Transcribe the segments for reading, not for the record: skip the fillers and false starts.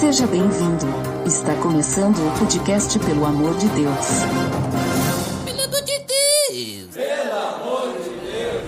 Seja bem-vindo. Está começando o podcast Pelo Amor de Deus. Pelo amor de Deus! Pelo amor de Deus!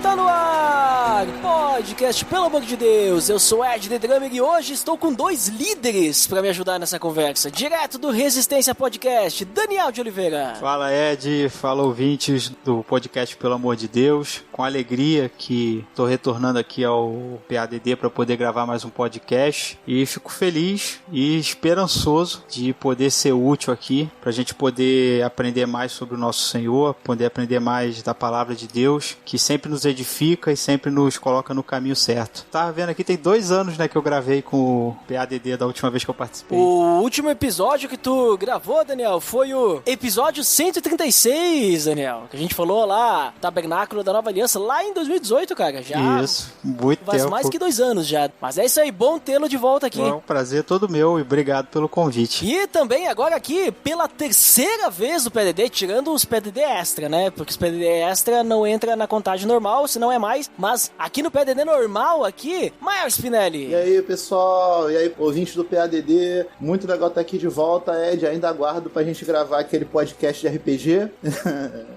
Tá no ar! Podcast Pelo Amor de Deus! Eu sou Ed The Drummer e hoje estou com dois líderes para me ajudar nessa conversa. Direto do Resistência Podcast, Daniel de Oliveira. Fala Ed, fala ouvintes do podcast Pelo Amor de Deus. Com alegria que estou retornando aqui ao PADD para poder gravar mais um podcast. E fico feliz e esperançoso de poder ser útil aqui para a gente poder aprender mais sobre o nosso Senhor, poder aprender mais da Palavra de Deus, que sempre nos edifica e sempre nos coloca no caminho certo. Tava vendo aqui, tem 2 anos, né, que eu gravei com o PADD da última vez que eu participei. O último episódio que tu gravou, Daniel, foi o episódio 136, Daniel, que a gente falou lá, Tabernáculo da Nova Aliança, lá em 2018, cara. Já isso, muito faz tempo. mais que 2 anos já. Mas é isso aí, bom tê-lo de volta aqui. É um prazer todo meu e obrigado pelo convite. E também agora aqui, pela 3ª vez do PDD, tirando os PDD extra, né? Porque os PDD extra não entra na contagem normal, se não é mais. Mas aqui no PDD normal, aqui, Maior Spinelli. E aí, pessoal? E aí, ouvintes do PADD? Muito legal estar aqui de volta, Ed. Ainda aguardo pra gente gravar aquele podcast de RPG.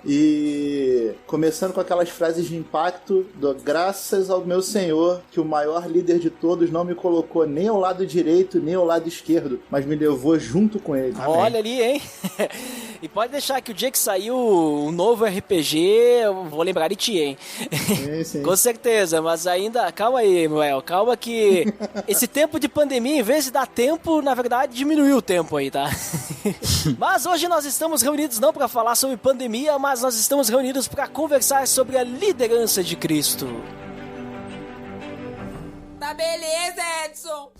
E começando com aquelas frases de impacto do graças ao meu Senhor, que o maior líder de todos não me colocou nem ao lado direito, nem ao lado esquerdo, mas me levou junto com ele. Olha ali, hein? E pode deixar que o dia que saiu um novo RPG, eu vou lembrar de ti, hein? Sim. Com certeza, mas ainda... Calma aí, Noel. Calma que esse tempo de pandemia, em vez de dar tempo, na verdade, diminuiu o tempo aí, tá? Mas hoje nós estamos reunidos não para falar sobre pandemia, mas nós estamos reunidos para conversar sobre a liderança de Cristo. Tá beleza, Edson!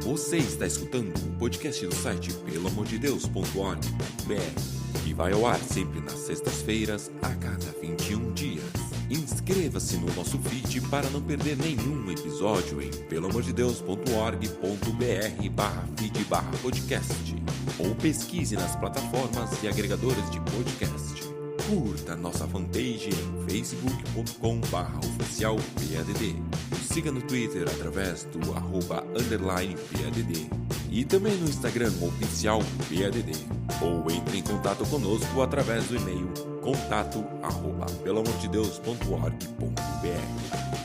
Você está escutando o podcast do site pelamordedeus.org.br, que vai ao ar sempre nas sextas-feiras, a cada 21 dias. Inscreva-se no nosso feed para não perder nenhum episódio em pelamordedeus.org.br/feed/podcast ou pesquise nas plataformas e agregadores de podcast. Curta nossa fanpage em facebook.com/oficialPADD. Nos siga no Twitter através do @_PADD e também no Instagram oficial PADD. Ou entre em contato conosco através do e-mail contato@pelamordedeus.org.br.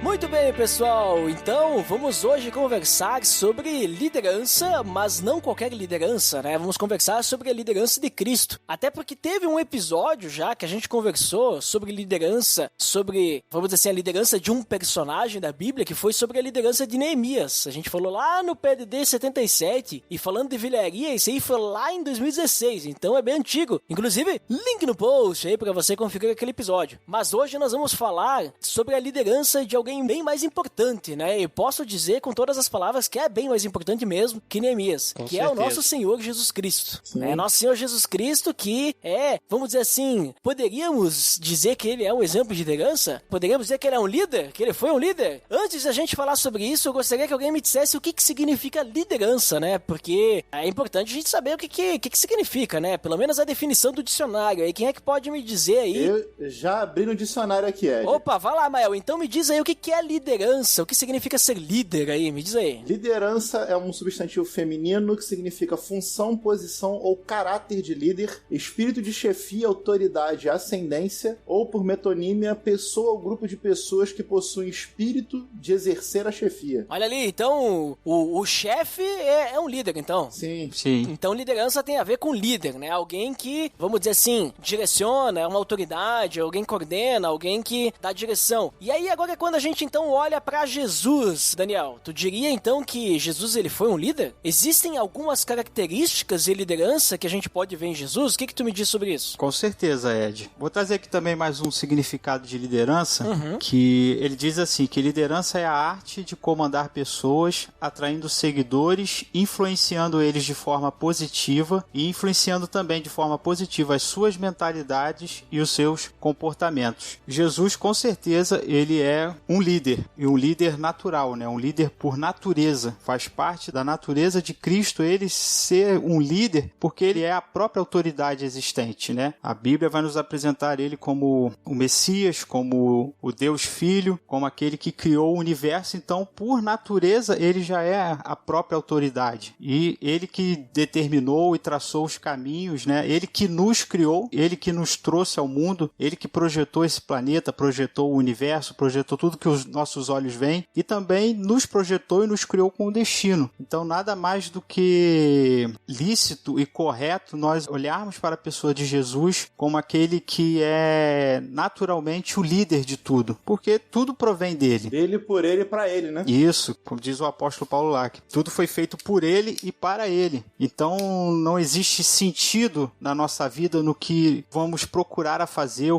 Muito bem, pessoal, então vamos hoje conversar sobre liderança, mas não qualquer liderança, né? Vamos conversar sobre a liderança de Cristo. Até porque teve um episódio já que a gente conversou sobre liderança, sobre, vamos dizer assim, a liderança de um personagem da Bíblia, que foi sobre a liderança de Neemias. A gente falou lá no PDD 77, e falando de vilharia, isso aí foi lá em 2016, então é bem antigo. Inclusive, link no post aí pra você conferir aquele episódio. Mas hoje nós vamos falar sobre a liderança de alguém bem mais importante, né? E posso dizer com todas as palavras que é bem mais importante mesmo que Neemias, que é o nosso Senhor Jesus Cristo, né? Nosso Senhor Jesus Cristo que é, vamos dizer assim, poderíamos dizer que ele é um exemplo de liderança? Poderíamos dizer que ele é um líder? Que ele foi um líder? Antes da gente falar sobre isso, eu gostaria que alguém me dissesse o que significa liderança, né? Porque é importante a gente saber o que significa, né? Pelo menos a definição do dicionário. Aí quem é que pode me dizer aí? Eu já abri no dicionário aqui, Ed. Opa, vai lá, Mael. Então me diz aí o que é liderança? O que significa ser líder aí? Me diz aí. Liderança é um substantivo feminino que significa função, posição ou caráter de líder, espírito de chefia, autoridade, ascendência, ou por metonímia, pessoa ou grupo de pessoas que possuem espírito de exercer a chefia. Olha ali, então o chefe é um líder, então. Sim. Então liderança tem a ver com líder, né? Alguém que, vamos dizer assim, direciona, é uma autoridade, alguém que coordena, alguém que dá direção. E aí agora quando a gente então olha pra Jesus, Daniel, tu diria então que Jesus ele foi um líder? Existem algumas características de liderança que a gente pode ver em Jesus? O que tu me diz sobre isso? Com certeza, Ed. Vou trazer aqui também mais um significado de liderança, que ele diz assim, que liderança é a arte de comandar pessoas, atraindo seguidores, influenciando eles de forma positiva e influenciando também de forma positiva as suas mentalidades e os seus comportamentos. Jesus, com certeza, ele é um líder, e um líder natural, né? Um líder por natureza. Faz parte da natureza de Cristo ele ser um líder, porque ele é a própria autoridade existente, né? A Bíblia vai nos apresentar ele como o Messias, como o Deus Filho, como aquele que criou o universo. Então, por natureza, ele já é a própria autoridade. E ele que determinou e traçou os caminhos, né? Ele que nos criou, ele que nos trouxe ao mundo, ele que projetou esse planeta, projetou o universo, projetou tudo que os nossos olhos veem e também nos projetou e nos criou com um destino. Então, nada mais do que lícito e correto nós olharmos para a pessoa de Jesus como aquele que é naturalmente o líder de tudo, porque tudo provém dele. Dele, por ele e para ele, né? Isso, como diz o apóstolo Paulo lá, que tudo foi feito por ele e para ele. Então, não existe sentido na nossa vida no que vamos procurar a fazer,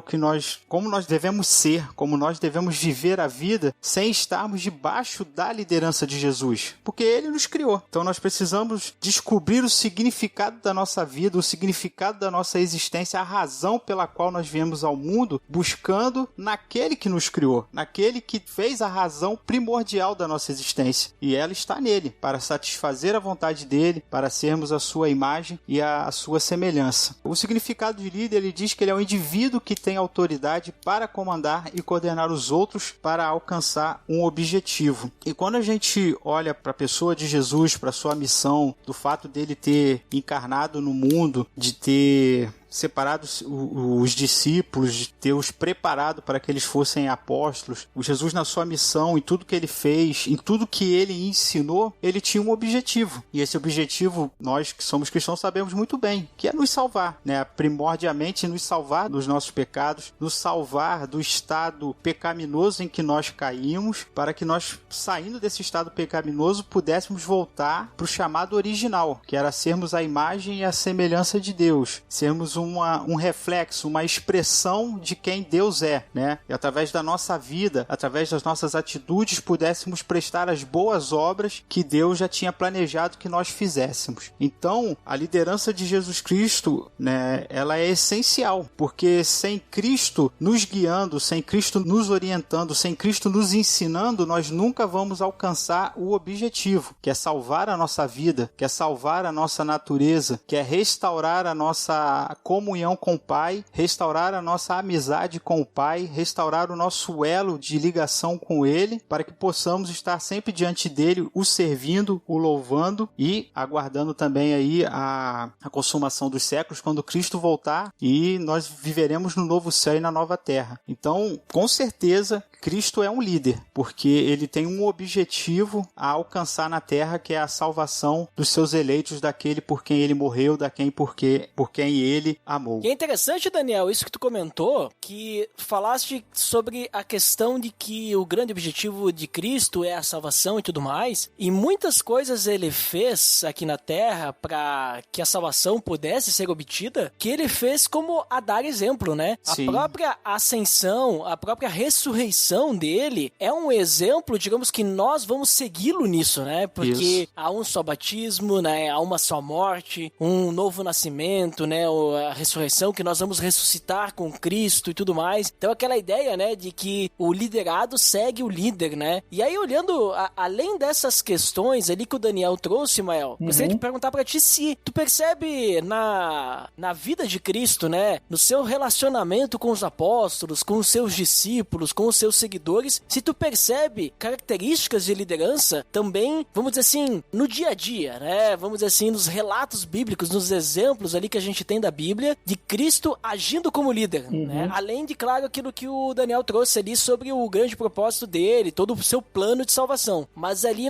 como nós devemos ser, como nós devemos viver a vida sem estarmos debaixo da liderança de Jesus, porque ele nos criou. Então, nós precisamos descobrir o significado da nossa vida, o significado da nossa existência, a razão pela qual nós viemos ao mundo, buscando naquele que nos criou, naquele que fez a razão primordial da nossa existência. E ela está nele, para satisfazer a vontade dele, para sermos a sua imagem e a sua semelhança. O significado de líder, ele diz que ele é um indivíduo que tem autoridade para comandar e coordenar os outros para alcançar um objetivo. E quando a gente olha para a pessoa de Jesus, para a sua missão, do fato dele ter encarnado no mundo, de ter separado os discípulos, de ter os preparado para que eles fossem apóstolos. O Jesus, na sua missão, em tudo que ele fez, em tudo que ele ensinou, ele tinha um objetivo. E esse objetivo, nós que somos cristãos sabemos muito bem, que é nos salvar, né? Primordialmente nos salvar dos nossos pecados, nos salvar do estado pecaminoso em que nós caímos, para que nós, saindo desse estado pecaminoso, pudéssemos voltar para o chamado original, que era sermos a imagem e a semelhança de Deus, sermos um reflexo, uma expressão de quem Deus é, né? E através da nossa vida, através das nossas atitudes, pudéssemos prestar as boas obras que Deus já tinha planejado que nós fizéssemos. Então, a liderança de Jesus Cristo, né, ela é essencial, porque sem Cristo nos guiando, sem Cristo nos orientando, sem Cristo nos ensinando, nós nunca vamos alcançar o objetivo, que é salvar a nossa vida, que é salvar a nossa natureza, que é restaurar a nossa comunhão com o Pai, restaurar a nossa amizade com o Pai, restaurar o nosso elo de ligação com Ele, para que possamos estar sempre diante dele, o servindo, o louvando e aguardando também aí a consumação dos séculos, quando Cristo voltar e nós viveremos no novo céu e na nova terra. Então, com certeza, Cristo é um líder, porque ele tem um objetivo a alcançar na terra, que é a salvação dos seus eleitos, daquele por quem ele morreu, por quem ele amou. E é interessante, Daniel, isso que tu comentou, que falaste sobre a questão de que o grande objetivo de Cristo é a salvação e tudo mais, e muitas coisas ele fez aqui na terra para que a salvação pudesse ser obtida, que ele fez como a dar exemplo, né? Sim. A própria ascensão, a própria ressurreição dele é um exemplo, digamos que nós vamos segui-lo nisso, né? Porque há um só batismo, né? Há uma só morte, um novo nascimento, né? A ressurreição, que nós vamos ressuscitar com Cristo e tudo mais. Então aquela ideia, né? De que o liderado segue o líder, né? E aí olhando, além dessas questões ali que o Daniel trouxe, Mael, gostaria de perguntar pra ti se tu percebe na vida de Cristo, né? No seu relacionamento com os apóstolos, com os seus discípulos, com os seus seguidores, se tu percebe características de liderança também, vamos dizer assim, no dia a dia, né? Vamos dizer assim, nos relatos bíblicos, nos exemplos ali que a gente tem da Bíblia, de Cristo agindo como líder, né? Além de, claro, aquilo que o Daniel trouxe ali sobre o grande propósito dele, todo o seu plano de salvação. Mas ali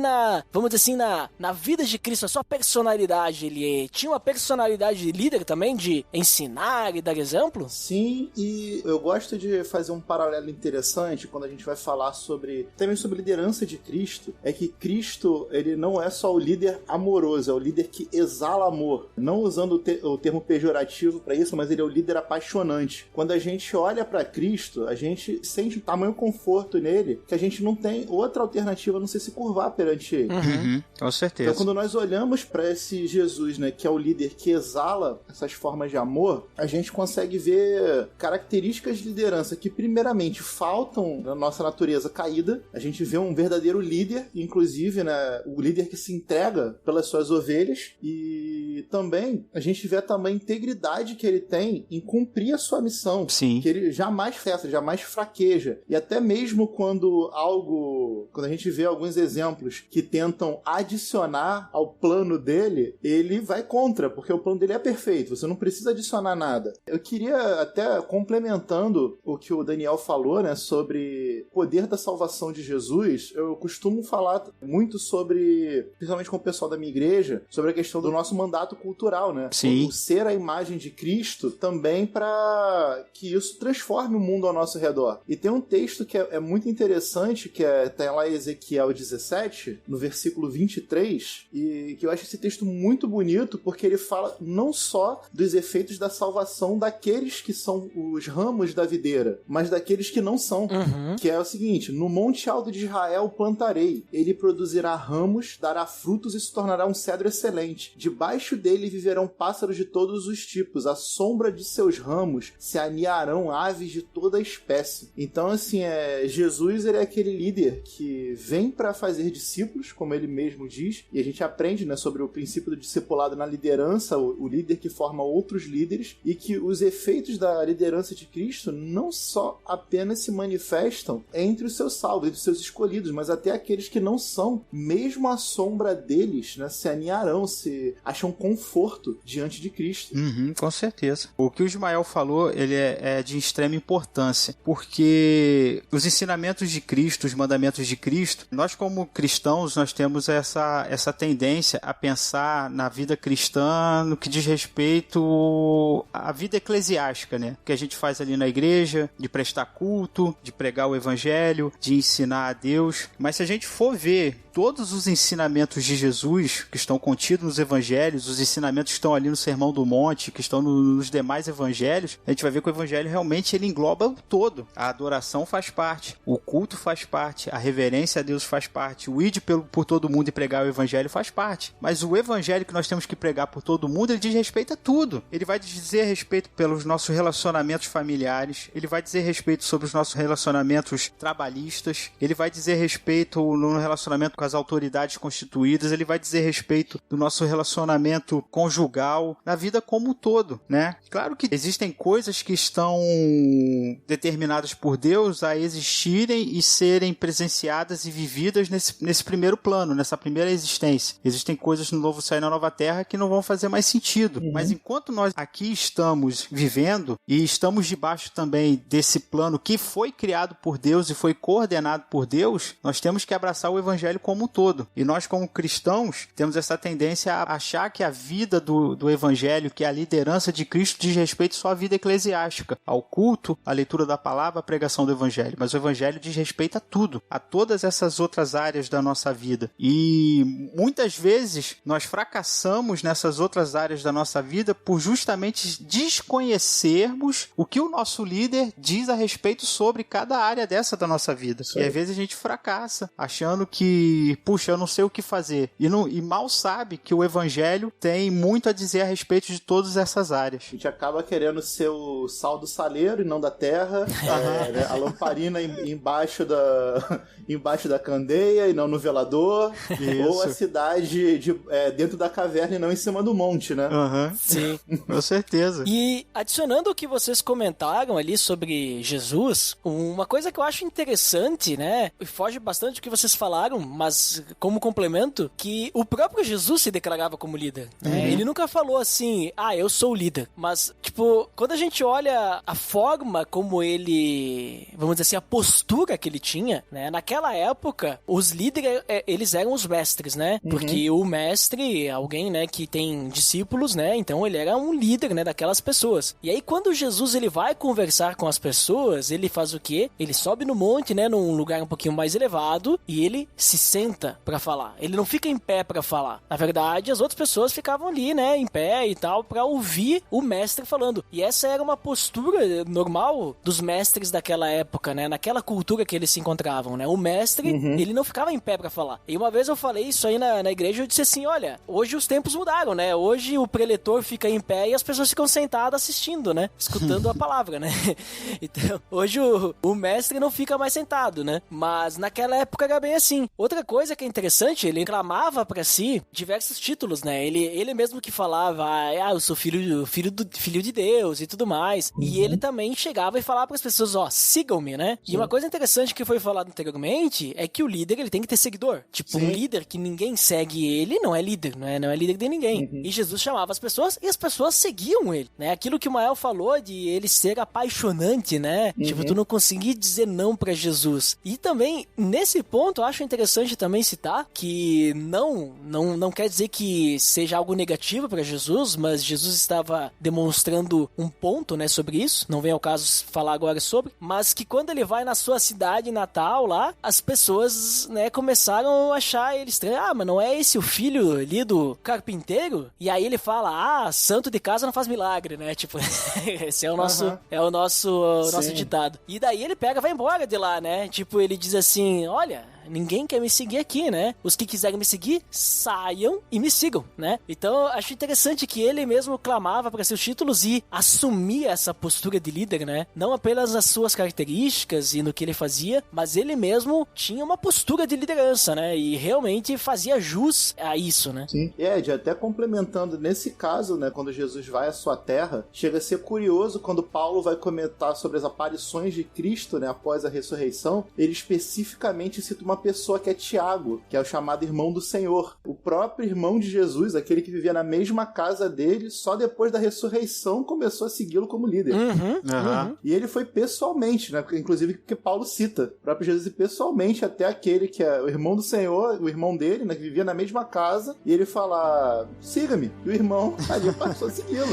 vamos dizer assim, na vida de Cristo, a sua personalidade, ele tinha uma personalidade de líder também, de ensinar e dar exemplo? Sim, e eu gosto de fazer um paralelo interessante quando a gente vai falar também sobre liderança de Cristo, é que Cristo, ele não é só o líder amoroso, é o líder que exala amor. Não usando o termo pejorativo adjetivo para isso, mas ele é o líder apaixonante. Quando a gente olha para Cristo, a gente sente um tamanho conforto nele que a gente não tem outra alternativa a não ser se curvar perante ele. Com certeza. Então, quando nós olhamos para esse Jesus, né, que é o líder que exala essas formas de amor, a gente consegue ver características de liderança que, primeiramente, faltam na nossa natureza caída. A gente vê um verdadeiro líder, inclusive, né, o líder que se entrega pelas suas ovelhas, e também a gente vê também a integridade que ele tem em cumprir a sua missão. Sim. Que ele jamais cessa, jamais fraqueja. E até mesmo quando a gente vê alguns exemplos que tentam adicionar ao plano dele, ele vai contra, porque o plano dele é perfeito, você não precisa adicionar nada. Eu queria, até complementando o que o Daniel falou, né, sobre o poder da salvação de Jesus, eu costumo falar muito sobre, principalmente com o pessoal da minha igreja, sobre a questão do nosso mandato cultural, né? Sim. O ser a imagem de Cristo também para que isso transforme o mundo ao nosso redor. E tem um texto que é muito interessante, que tá lá em Ezequiel 17, no versículo 23, e que eu acho esse texto muito bonito, porque ele fala não só dos efeitos da salvação daqueles que são os ramos da videira, mas daqueles que não são. Que é o seguinte: no monte alto de Israel plantarei, ele produzirá ramos, dará frutos e se tornará um cedro excelente. Debaixo dele viverão pássaros de todos os tipos, à sombra de seus ramos se aninharão aves de toda a espécie. Então, assim, Jesus, ele é aquele líder que vem para fazer discípulos, como ele mesmo diz, e a gente aprende, né, sobre o princípio do discipulado na liderança, o líder que forma outros líderes, e que os efeitos da liderança de Cristo não só apenas se manifestam entre os seus salvos, entre os seus escolhidos, mas até aqueles que não são, mesmo à sombra deles, né, se aninharão, se acham conforto diante de Cristo. Com certeza. O que o Ismael falou, ele é de extrema importância, porque os ensinamentos de Cristo, os mandamentos de Cristo, nós como cristãos, nós temos essa tendência a pensar na vida cristã no que diz respeito à vida eclesiástica, né? Que a gente faz ali na igreja, de prestar culto, de pregar o evangelho, de ensinar a Deus. Mas se a gente for ver todos os ensinamentos de Jesus que estão contidos nos evangelhos, os ensinamentos que estão ali no Sermão do Monte, que estão nos demais evangelhos, a gente vai ver que o evangelho realmente ele engloba o todo. A adoração faz parte, o culto faz parte, a reverência a Deus faz parte, o ide por todo mundo e pregar o evangelho faz parte. Mas o evangelho que nós temos que pregar por todo mundo, ele diz respeito a tudo. Ele vai dizer respeito pelos nossos relacionamentos familiares, ele vai dizer respeito sobre os nossos relacionamentos trabalhistas, ele vai dizer respeito no relacionamento com as autoridades constituídas, ele vai dizer respeito do nosso relacionamento conjugal, na vida como um todo, né? Claro que existem coisas que estão determinadas por Deus a existirem e serem presenciadas e vividas nesse primeiro plano, nessa primeira existência. Existem coisas no novo céu e na nova terra que não vão fazer mais sentido. Mas enquanto nós aqui estamos vivendo e estamos debaixo também desse plano que foi criado por Deus e foi coordenado por Deus, nós temos que abraçar o evangelho como um todo. E nós, como cristãos, temos essa tendência a achar que a vida do evangelho, que a liderança de Cristo diz respeito só à vida eclesiástica, ao culto, à leitura da palavra, à pregação do evangelho. Mas o evangelho diz respeito a tudo, a todas essas outras áreas da nossa vida. E muitas vezes nós fracassamos nessas outras áreas da nossa vida por justamente desconhecermos o que o nosso líder diz a respeito sobre cada área dessa da nossa vida. E às vezes a gente fracassa, achando que, puxa, eu não sei o que fazer. E mal sabe que o evangelho tem muito a dizer a respeito de todas essas áreas. A gente acaba querendo ser o sal do saleiro e não da terra, né? A lamparina embaixo da candeia e não no velador, ou a cidade dentro da caverna e não em cima do monte, né? Sim. Com certeza. E adicionando o que vocês comentaram ali sobre Jesus, uma coisa que eu acho interessante, né, e foge bastante do que vocês falaram, mas como complemento, que o próprio Jesus se declarava como líder, né? Ele nunca falou assim, eu sou o líder, mas, tipo, quando a gente olha a forma como ele, vamos dizer assim, a postura que ele tinha, né, naquela época, os líderes, eles eram os mestres, né, porque o mestre é alguém, né, que tem discípulos, né, então ele era um líder, né, daquelas pessoas. E aí, quando Jesus, ele vai conversar com as pessoas, ele faz o quê? Ele sobe no monte, né, num lugar um pouquinho mais elevado, e ele se senta pra falar. Ele não fica em pé pra falar. Na verdade, as outras pessoas ficavam ali, né, em pé e tal, pra ouvir ouvir o mestre falando. E essa era uma postura normal dos mestres daquela época, né? Naquela cultura que eles se encontravam, né? O mestre, ele não ficava em pé pra falar. E uma vez eu falei isso aí na igreja, eu disse assim, olha, hoje os tempos mudaram, né? Hoje o preletor fica em pé e as pessoas ficam sentadas assistindo, né? Escutando a palavra, né? Então, hoje o mestre não fica mais sentado, né? Mas naquela época era bem assim. Outra coisa que é interessante, ele clamava pra si diversos títulos, né? Ele mesmo que falava, eu sou filho de Deus e tudo mais. E ele também chegava e falava pras pessoas, sigam-me, né? Sim. E uma coisa interessante que foi falado anteriormente é que o líder, ele tem que ter seguidor. Tipo, um líder que ninguém segue ele não é líder, não é líder de ninguém. E Jesus chamava as pessoas e as pessoas seguiam ele, né? Aquilo que o Mael falou de ele ser apaixonante, né? Tipo, tu não conseguir dizer não pra Jesus. E também, nesse ponto, eu acho interessante também citar que não quer dizer que seja algo negativo pra Jesus, mas Jesus estava demonstrando um ponto, né, sobre isso. Não vem ao caso falar agora sobre, mas que quando ele vai na sua cidade natal lá, as pessoas, né, começaram a achar ele estranho. Mas não é esse o filho ali do carpinteiro? E aí ele fala, santo de casa não faz milagre, né? Tipo, esse é o nosso ditado. E daí ele pega e vai embora de lá, né? Tipo, ele diz assim, olha, ninguém quer me seguir aqui, né? Os que quiserem me seguir, saiam e me sigam, né? Então, acho interessante que ele mesmo clamava para seus títulos e assumia essa postura de líder, né? Não apenas nas suas características e no que ele fazia, mas ele mesmo tinha uma postura de liderança, né? E realmente fazia jus a isso, né? Sim. Ed, até complementando, nesse caso, né, quando Jesus vai à sua terra, chega a ser curioso quando Paulo vai comentar sobre as aparições de Cristo, né, após a ressurreição, ele especificamente cita uma pessoa que é Tiago, que é o chamado irmão do Senhor. O próprio irmão de Jesus, aquele que vivia na mesma casa dele, só depois da ressurreição começou a segui-lo como líder. E ele foi pessoalmente, né? Inclusive porque Paulo cita o próprio Jesus pessoalmente até aquele que é o irmão do Senhor, o irmão dele, né, que vivia na mesma casa, e ele fala, siga-me. E o irmão ali passou a segui-lo.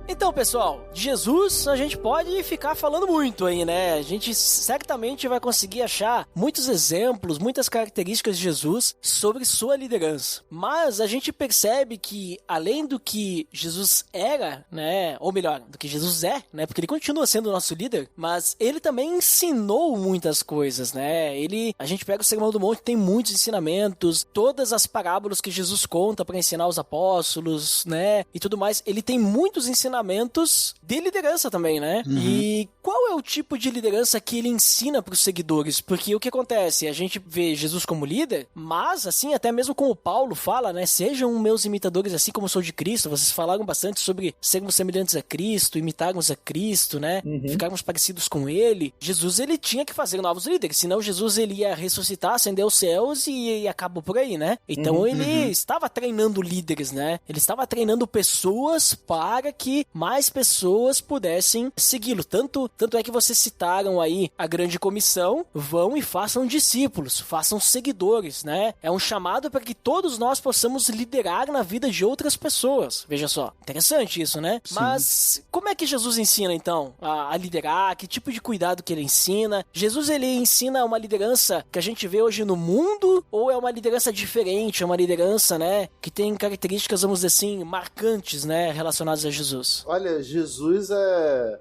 Então, pessoal, de Jesus a gente pode ficar falando muito aí, né? A gente certamente vai conseguir achar muitos exemplos, muitas características de Jesus sobre sua liderança. Mas a gente percebe que, além do que Jesus era, né? Ou melhor, do que Jesus é, né? Porque ele continua sendo o nosso líder, mas ele também ensinou muitas coisas, né? A gente pega o Sermão do Monte, tem muitos ensinamentos, todas as parábolas que Jesus conta para ensinar os apóstolos, né? E tudo mais. Ele tem muitos ensinamentos de liderança também, né? E qual é o tipo de liderança que ele ensina para os seguidores? Porque o que acontece? A gente vê Jesus como líder, mas assim, até mesmo como Paulo fala, né? Sejam meus imitadores assim como eu sou de Cristo. Vocês falaram bastante sobre sermos semelhantes a Cristo, imitarmos a Cristo, né? Ficarmos parecidos com ele. Jesus, ele tinha que fazer novos líderes, senão Jesus, ele ia ressuscitar, acender os céus e acabou por aí, né? Então ele estava treinando líderes, né? Ele estava treinando pessoas para que mais pessoas pudessem segui-lo. Tanto é que vocês citaram aí a grande comissão, vão e façam discípulos, façam seguidores, né? É um chamado para que todos nós possamos liderar na vida de outras pessoas. Veja só, interessante isso, né? Sim. Mas como é que Jesus ensina, então, a liderar? Que tipo de cuidado que ele ensina? Jesus, ele ensina uma liderança que a gente vê hoje no mundo, ou é uma liderança diferente, é uma liderança, né, que tem características, vamos dizer assim, marcantes, né, relacionadas a Jesus? Olha, Jesus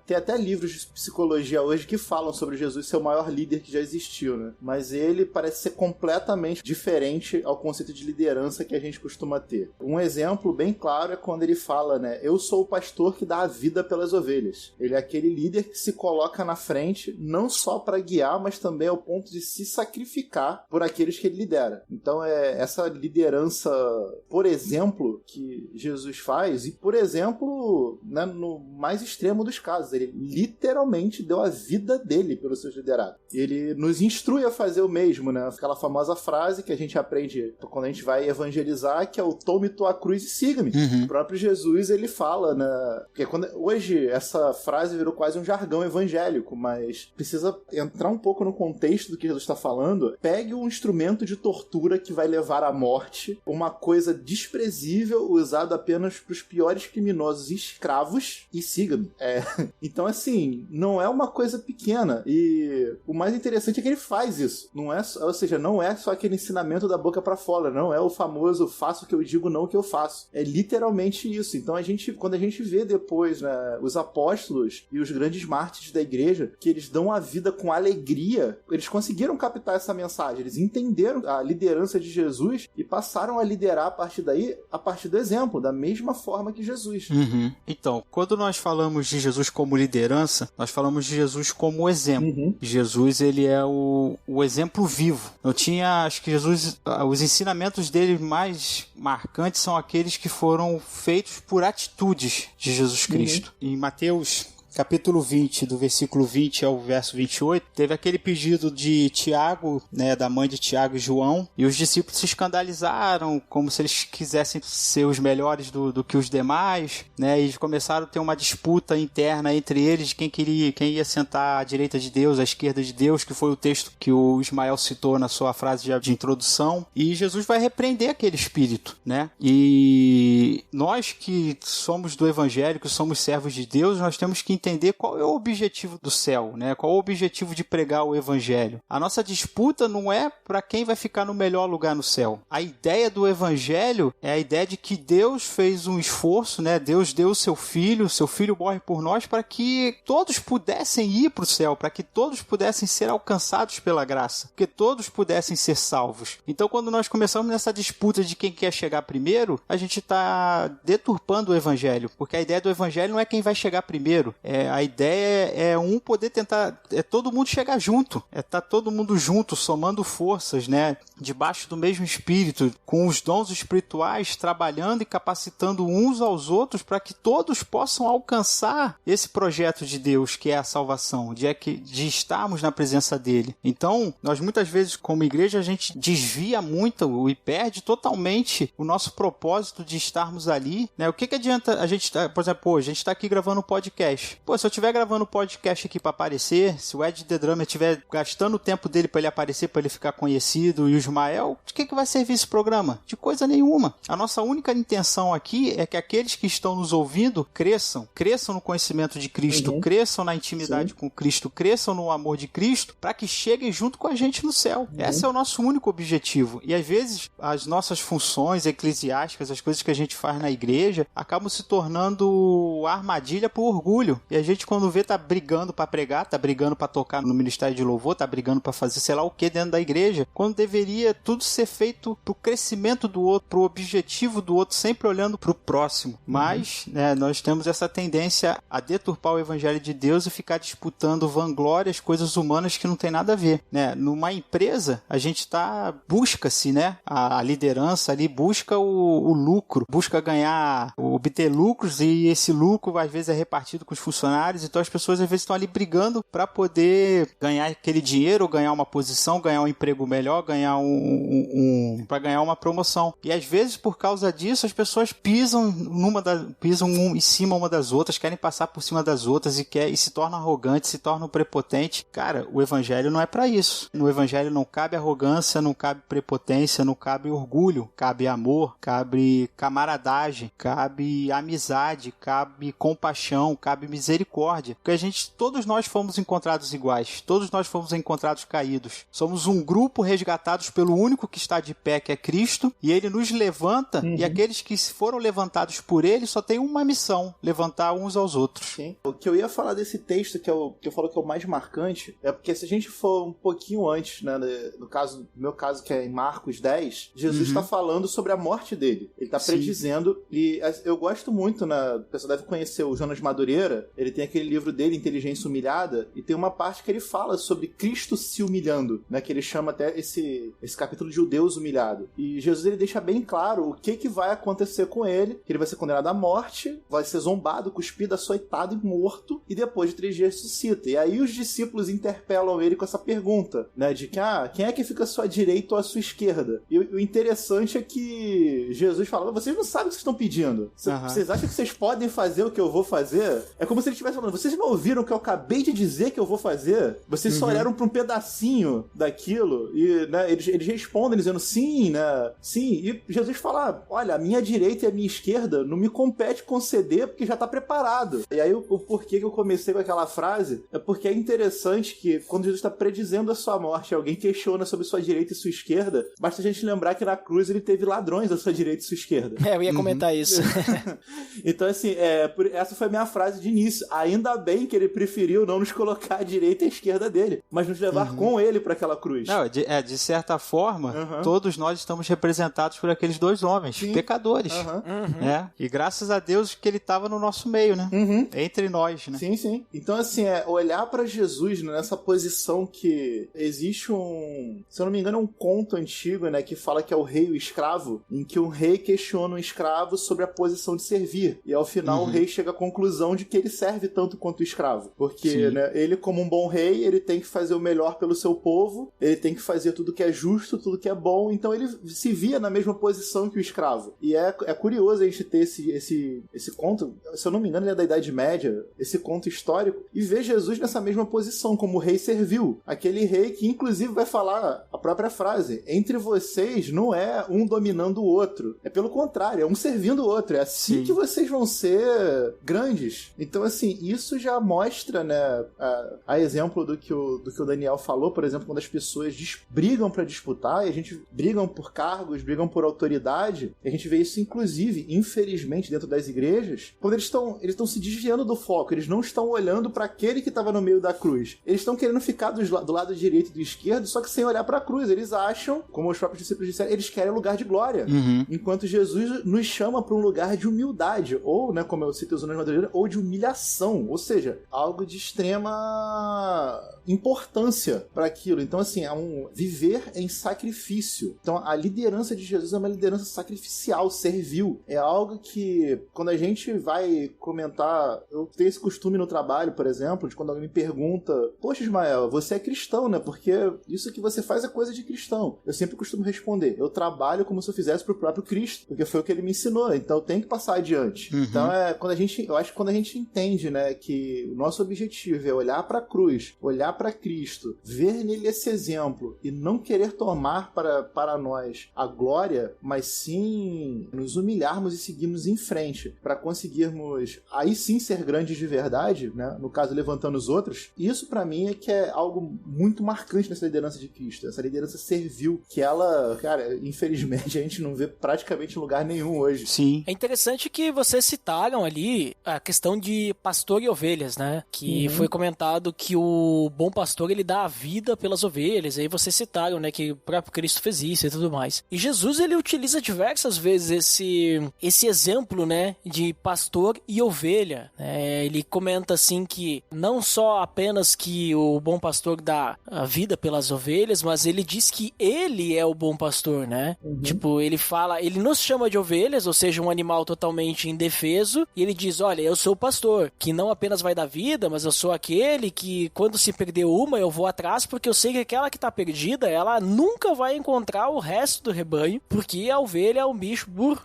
tem até livros de psicologia hoje que falam sobre Jesus ser o maior líder que já existiu, né? Mas ele parece ser completamente diferente ao conceito de liderança que a gente costuma ter. Um exemplo bem claro é quando ele fala, né? Eu sou o pastor que dá a vida pelas ovelhas. Ele é aquele líder que se coloca na frente não só para guiar, mas também ao ponto de se sacrificar por aqueles que ele lidera. Então é essa liderança, por exemplo, que Jesus faz, e por exemplo, né, no mais extremo dos casos, ele literalmente deu a vida dele pelos seus liderados. Ele nos instrui a fazer o mesmo, né? Aquela famosa frase que a gente aprende quando a gente vai evangelizar, que é o tome tua cruz e siga-me. O próprio Jesus, ele fala, né? Porque hoje essa frase virou quase um jargão evangélico, mas precisa entrar um pouco no contexto do que Jesus está falando. Pegue um instrumento de tortura que vai levar à morte, uma coisa desprezível usada apenas para os piores criminosos e escravos, e siga-me. Então, assim, não é uma coisa pequena. E o mais interessante é que ele faz isso. Ou seja, não é só aquele ensinamento da boca pra fora, não é o famoso faço o que eu digo, não o que eu faço. É literalmente isso. Então quando a gente vê depois, né, os apóstolos e os grandes mártires da igreja, que eles dão a vida com alegria, eles conseguiram captar essa mensagem, eles entenderam a liderança de Jesus e passaram a liderar a partir daí, a partir do exemplo, da mesma forma que Jesus. Então, quando nós falamos de Jesus como liderança, nós falamos de Jesus como exemplo. Jesus, ele é o exemplo vivo. Acho que Jesus, os ensinamentos dele mais marcantes são aqueles que foram feitos por atitudes de Jesus Cristo. Em Mateus capítulo 20, do versículo 20 ao verso 28, teve aquele pedido de Tiago, né, da mãe de Tiago e João, e os discípulos se escandalizaram, como se eles quisessem ser os melhores do que os demais, né, e começaram a ter uma disputa interna entre eles de quem ia sentar à direita de Deus, à esquerda de Deus, que foi o texto que o Ismael citou na sua frase de introdução, e Jesus vai repreender aquele espírito, né, e nós que somos do Evangelho, que somos servos de Deus, nós temos que entender qual é o objetivo do céu, né? Qual é o objetivo de pregar o evangelho. A nossa disputa não é para quem vai ficar no melhor lugar no céu. A ideia do evangelho é a ideia de que Deus fez um esforço, né? Deus deu o seu filho morre por nós para que todos pudessem ir para o céu, para que todos pudessem ser alcançados pela graça, que todos pudessem ser salvos. Então, quando nós começamos nessa disputa de quem quer chegar primeiro, a gente está deturpando o evangelho, porque a ideia do evangelho não é quem vai chegar primeiro. A ideia é poder tentar, todo mundo chegar junto, tá todo mundo junto, somando forças, né, debaixo do mesmo espírito, com os dons espirituais, trabalhando e capacitando uns aos outros para que todos possam alcançar esse projeto de Deus, que é a salvação, de estarmos na presença dele. Então, nós muitas vezes, como igreja, a gente desvia muito e perde totalmente o nosso propósito de estarmos ali, né? O que adianta a gente, por exemplo, a gente está aqui gravando um podcast. Se eu estiver gravando um podcast aqui para aparecer, se o Ed The Drummer estiver gastando o tempo dele para ele aparecer, para ele ficar conhecido, e o Ismael, de que vai servir esse programa? De coisa nenhuma. A nossa única intenção aqui é que aqueles que estão nos ouvindo cresçam no conhecimento de Cristo, cresçam na intimidade com Cristo, cresçam no amor de Cristo, para que cheguem junto com a gente no céu. Esse é o nosso único objetivo. E às vezes as nossas funções eclesiásticas, as coisas que a gente faz na igreja, acabam se tornando armadilha por orgulho. E a gente, quando vê, tá brigando pra pregar, tá brigando pra tocar no ministério de louvor, tá brigando pra fazer sei lá o que dentro da igreja, quando deveria tudo ser feito pro crescimento do outro, pro objetivo do outro, sempre olhando pro próximo. Mas, né, nós temos essa tendência a deturpar o evangelho de Deus e ficar disputando vanglórias, coisas humanas que não tem nada a ver, né? Numa empresa, a gente busca-se, né, a liderança ali, busca o lucro, busca obter lucros, e esse lucro às vezes é repartido com os funcionários, então as pessoas às vezes estão ali brigando para poder ganhar aquele dinheiro, ganhar uma posição, ganhar um emprego melhor, para ganhar uma promoção. E às vezes, por causa disso, as pessoas pisam em cima uma das outras, querem passar por cima das outras e se tornam arrogantes, se tornam prepotentes. Cara, o evangelho não é para isso. No evangelho não cabe arrogância, não cabe prepotência, não cabe orgulho, cabe amor, cabe camaradagem, cabe amizade, cabe compaixão, cabe misericórdia, porque todos nós fomos encontrados iguais, todos nós fomos encontrados caídos, somos um grupo resgatados pelo único que está de pé, que é Cristo, e ele nos levanta, e aqueles que foram levantados por ele só tem uma missão, levantar uns aos outros. Sim. O que eu ia falar desse texto, que eu falo que é o mais marcante, é porque se a gente for um pouquinho antes, né, no meu caso, que é em Marcos 10, Jesus está falando sobre a morte dele, ele está predizendo, e eu gosto muito, né, o pessoal deve conhecer o Jonas Madureira, ele tem aquele livro dele, Inteligência Humilhada, e tem uma parte que ele fala sobre Cristo se humilhando, né, que ele chama até esse capítulo de o Deus humilhado. E Jesus, ele deixa bem claro o que vai acontecer com ele, que ele vai ser condenado à morte, vai ser zombado, cuspido, açoitado e morto, e depois de 3 dias ressuscita. E aí os discípulos interpelam ele com essa pergunta, né, de que, quem é que fica à sua direita ou à sua esquerda? E o interessante é que Jesus fala, vocês não sabem o que vocês estão pedindo. Vocês acham que vocês podem fazer o que eu vou fazer? É como se ele estivesse falando, vocês não ouviram o que eu acabei de dizer que eu vou fazer? Vocês só olharam pra um pedacinho daquilo e, né, eles respondem dizendo sim, né? Sim. E Jesus fala, olha, a minha direita e a minha esquerda não me compete conceder porque já tá preparado. E aí o porquê que eu comecei com aquela frase é porque é interessante que quando Jesus está predizendo a sua morte, alguém questiona sobre sua direita e sua esquerda, basta a gente lembrar que na cruz ele teve ladrões à sua direita e sua esquerda. Eu ia comentar isso. Então, assim, essa foi a minha frase de início. Ainda bem que ele preferiu não nos colocar à direita e à esquerda dele, mas nos levar com ele para aquela cruz. Não, de certa forma, todos nós estamos representados por aqueles dois homens, pecadores. Né? E graças a Deus que ele estava no nosso meio, né? Entre nós, né? Sim, sim. Então, assim, olhar para Jesus, né, nessa posição que existe se eu não me engano, é um conto antigo, né, que fala que é o rei e o escravo, em que um rei questiona um escravo sobre a posição de servir. E ao final o rei chega à conclusão de que ele serve tanto quanto o escravo. Porque, né, ele como um bom rei, ele tem que fazer o melhor pelo seu povo, ele tem que fazer tudo que é justo, tudo que é bom, então ele se via na mesma posição que o escravo. E é curioso a gente ter esse conto, se eu não me engano, ele é da Idade Média, esse conto histórico, e ver Jesus nessa mesma posição, como o rei servil. Aquele rei que, inclusive, vai falar a própria frase, entre vocês não é um dominando o outro, é pelo contrário, é um servindo o outro, é assim que vocês vão ser grandes. Então, assim, isso já mostra, né, a exemplo do que o Daniel falou, por exemplo, quando as pessoas brigam pra disputar, e a gente brigam por cargos, brigam por autoridade, e a gente vê isso, inclusive, infelizmente, dentro das igrejas, quando eles estão se desviando do foco, eles não estão olhando para aquele que estava no meio da cruz. Eles estão querendo ficar do lado direito e do esquerdo, só que sem olhar para a cruz. Eles acham, como os próprios discípulos disseram, eles querem lugar de glória. Enquanto Jesus nos chama para um lugar de humildade, ou, né, como eu citei os nomes de Madureira, ou de humilhação, ou seja, algo de extrema importância para aquilo. Então, assim, é um viver em sacrifício. Então, a liderança de Jesus é uma liderança sacrificial, servil. É algo que, quando a gente vai comentar, eu tenho esse costume no trabalho, por exemplo, de quando alguém me pergunta, poxa, Ismael, você é cristão, né? Porque isso que você faz é coisa de cristão. Eu sempre costumo responder, eu trabalho como se eu fizesse pro próprio Cristo, porque foi o que ele me ensinou, então eu tenho que passar adiante. Então, eu acho que quando a gente entende, né, que o nosso objetivo é olhar pra cruz, olhar para Cristo, ver nele esse exemplo e não querer tomar para nós a glória, mas sim nos humilharmos e seguirmos em frente para conseguirmos aí sim ser grandes de verdade, né? No caso levantando os outros. Isso para mim é que é algo muito marcante nessa liderança de Cristo, essa liderança servil, que ela, cara, infelizmente a gente não vê praticamente em lugar nenhum hoje. Sim. É interessante que vocês citaram ali a questão de pastor e ovelhas, né? Que foi comentado que o bom pastor, ele dá a vida pelas ovelhas. Aí vocês citaram, né, que o próprio Cristo fez isso e tudo mais. E Jesus, ele utiliza diversas vezes esse exemplo, né, de pastor e ovelha. Ele comenta assim que não só apenas que o bom pastor dá a vida pelas ovelhas, mas ele diz que ele é o bom pastor, né? Tipo, ele fala, ele nos chama de ovelhas, ou seja, um animal totalmente indefeso, e ele diz, olha, eu sou o pastor, que não apenas vai dar vida, mas eu sou aquele que quando se perdeu uma, eu vou atrás, porque eu sei que aquela que tá perdida, ela nunca vai encontrar o resto do rebanho, porque a ovelha é um bicho burro.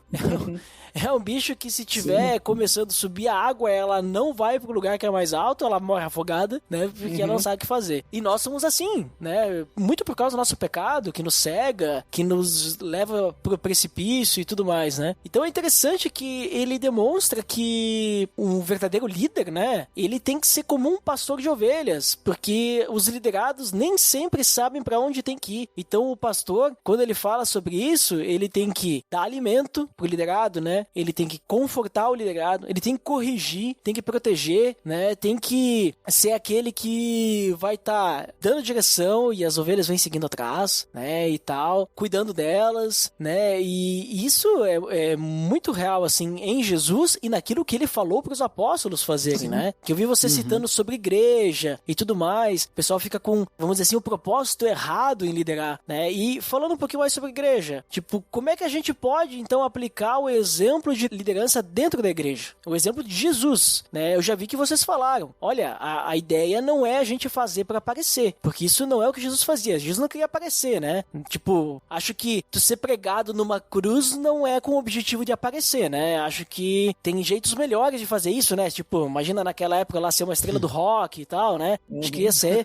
É um bicho que se tiver começando a subir a água, ela não vai pro lugar que é mais alto, ela morre afogada, né? Porque ela não sabe o que fazer. E nós somos assim, né? Muito por causa do nosso pecado, que nos cega, que nos leva pro precipício e tudo mais, né? Então é interessante que ele demonstra que um verdadeiro líder, né? Ele tem que ser como um pastor de ovelhas, porque os liderados nem sempre sabem pra onde tem que ir. Então o pastor, quando ele fala sobre isso, ele tem que dar alimento pro liderado, né? Ele tem que confortar o liderado, ele tem que corrigir, tem que proteger, né? Tem que ser aquele que vai estar dando direção e as ovelhas vêm seguindo atrás, né? E tal, cuidando delas, né? E isso é muito real, assim, em Jesus e naquilo que ele falou para os apóstolos fazerem, né? Que eu vi você citando sobre igreja e tudo mais. O pessoal fica com, vamos dizer assim, o propósito errado em liderar, né? E falando um pouquinho mais sobre igreja, tipo, como é que a gente pode, então, aplicar o exemplo de liderança dentro da igreja? O exemplo de Jesus, né? Eu já vi que vocês falaram, olha, a ideia não é a gente fazer para aparecer, porque isso não é o que Jesus fazia. Jesus não queria aparecer, né? Tipo, acho que tu ser pregado numa cruz não é com o objetivo de aparecer, né? Acho que tem jeitos melhores de fazer isso, né? Tipo, tipo, imagina naquela época lá ser uma estrela do rock e tal, né? Acho que ia ser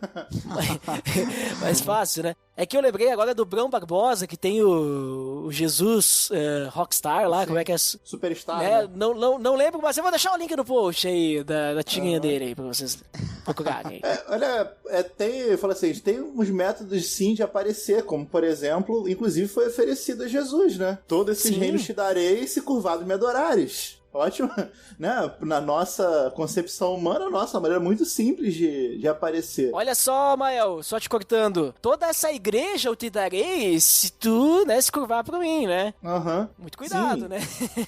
mais fácil, né? É que eu lembrei agora do Brão Barbosa, que tem o Jesus Rockstar lá, como é que é? Superstar, né? né? Não lembro, mas eu vou deixar o link no post aí da tirinha dele aí pra vocês procurarem. Olha, eu falo assim, tem uns métodos sim de aparecer, como por exemplo, inclusive foi oferecido a Jesus, né? Todos esses reinos te darei se curvado me adorares. Ótimo, né? Na nossa concepção humana, nossa, uma maneira muito simples de aparecer. Olha só, Mael, só te cortando. Toda essa igreja eu te darei se tu, né, se curvar pra mim, né? Aham. Muito cuidado, Sim. né?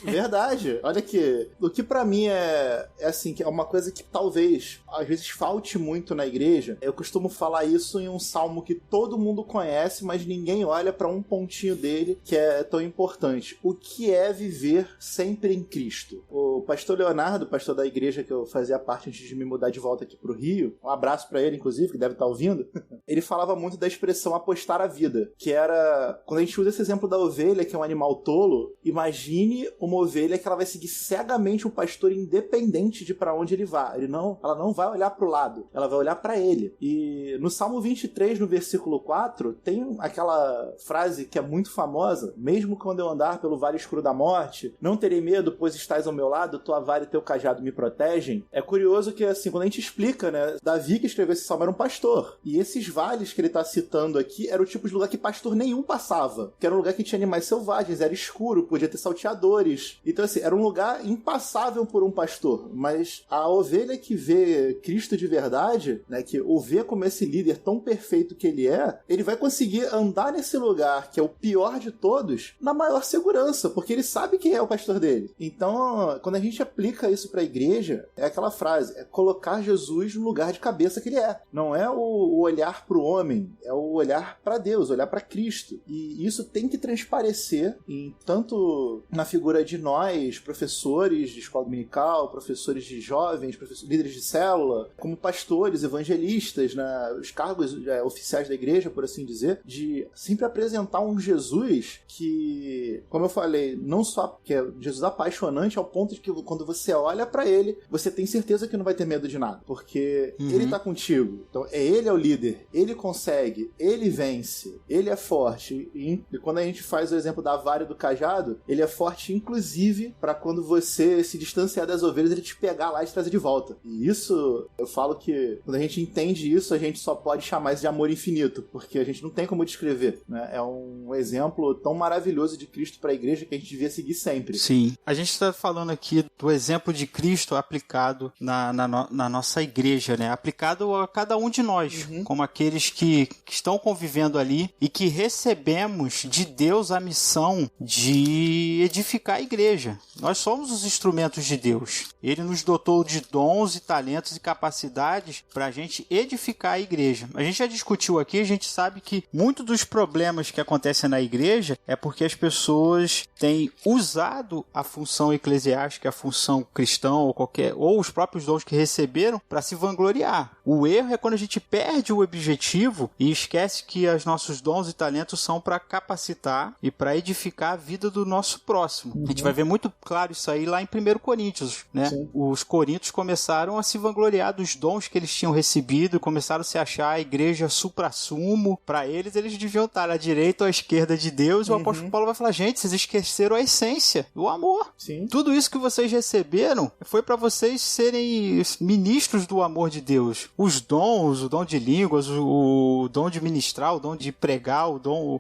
Verdade. Olha que o que pra mim é assim, que é uma coisa que talvez às vezes falte muito na igreja. Eu costumo falar isso em um salmo que todo mundo conhece, mas ninguém olha pra um pontinho dele que é tão importante. O que é viver sempre em Cristo? O pastor Leonardo, pastor da igreja que eu fazia parte antes de me mudar de volta aqui pro Rio, um abraço pra ele, inclusive, que deve estar ouvindo, ele falava muito da expressão apostar a vida, que era, quando a gente usa esse exemplo da ovelha, que é um animal tolo, imagine uma ovelha que ela vai seguir cegamente um pastor independente de pra onde ele vá. Ela não vai olhar pro lado, ela vai olhar pra ele. E no Salmo 23, no versículo 4, tem aquela frase que é muito famosa: mesmo quando eu andar pelo vale escuro da morte, não terei medo, pois estás ao meu lado, tua vara e teu cajado me protegem. É curioso que, assim, quando a gente explica, né, Davi que escreveu esse salmo era um pastor, e esses vales que ele tá citando aqui era o tipo de lugar que pastor nenhum passava, que era um lugar que tinha animais selvagens, era escuro, podia ter salteadores, então assim, era um lugar impassável por um pastor, mas a ovelha que vê Cristo de verdade, né, que o vê como esse líder tão perfeito que ele vai conseguir andar nesse lugar, que é o pior de todos, na maior segurança, porque ele sabe quem é o pastor dele. Então, quando a gente aplica isso pra igreja, é aquela frase, é colocar Jesus no lugar de cabeça que ele é. Não é o olhar pro homem, é o olhar pra Deus, olhar pra Cristo. E isso tem que transparecer tanto na figura de nós, professores de escola dominical, professores de jovens, líderes de célula, como pastores, evangelistas, né, os cargos oficiais da igreja, por assim dizer, de sempre apresentar um Jesus que, como eu falei, não só que é Jesus apaixonante ao ponto de que quando você olha pra ele, você tem certeza que não vai ter medo de nada, porque ele tá contigo. Então, ele é o líder, ele consegue, ele vence, ele é forte. E quando a gente faz o exemplo da vara e do cajado, ele é forte inclusive pra quando você se distanciar das ovelhas, ele te pegar lá e te trazer de volta. E isso, eu falo que quando a gente entende isso, a gente só pode chamar isso de amor infinito, porque a gente não tem como descrever, né? É um exemplo tão maravilhoso de Cristo pra igreja que a gente devia seguir sempre. Sim. A gente está falando aqui do exemplo de Cristo aplicado na nossa igreja, né? Aplicado a cada um de nós, como aqueles que estão convivendo ali e que recebemos de Deus a missão de edificar a igreja. Nós somos os instrumentos de Deus. Ele nos dotou de dons e talentos e capacidades para a gente edificar a igreja. A gente já discutiu aqui, a gente sabe que muitos dos problemas que acontecem na igreja é porque as pessoas têm usado a função eclesiástica, a função cristã ou os próprios dons que receberam para se vangloriar. O erro é quando a gente perde o objetivo e esquece que os nossos dons e talentos são para capacitar e para edificar a vida do nosso próximo. A gente vai ver muito claro isso aí lá em 1 Coríntios, né? Sim. Os coríntios começaram a se vangloriar dos dons que eles tinham recebido, começaram a se achar a igreja supra-sumo. Para eles deviam estar à direita ou à esquerda de Deus. E o apóstolo Paulo vai falar: gente, vocês esqueceram a essência do amor. Sim. Tudo isso que vocês receberam foi para vocês serem ministros do amor de Deus. Os dons, o dom de línguas, o dom de ministrar, o dom de pregar,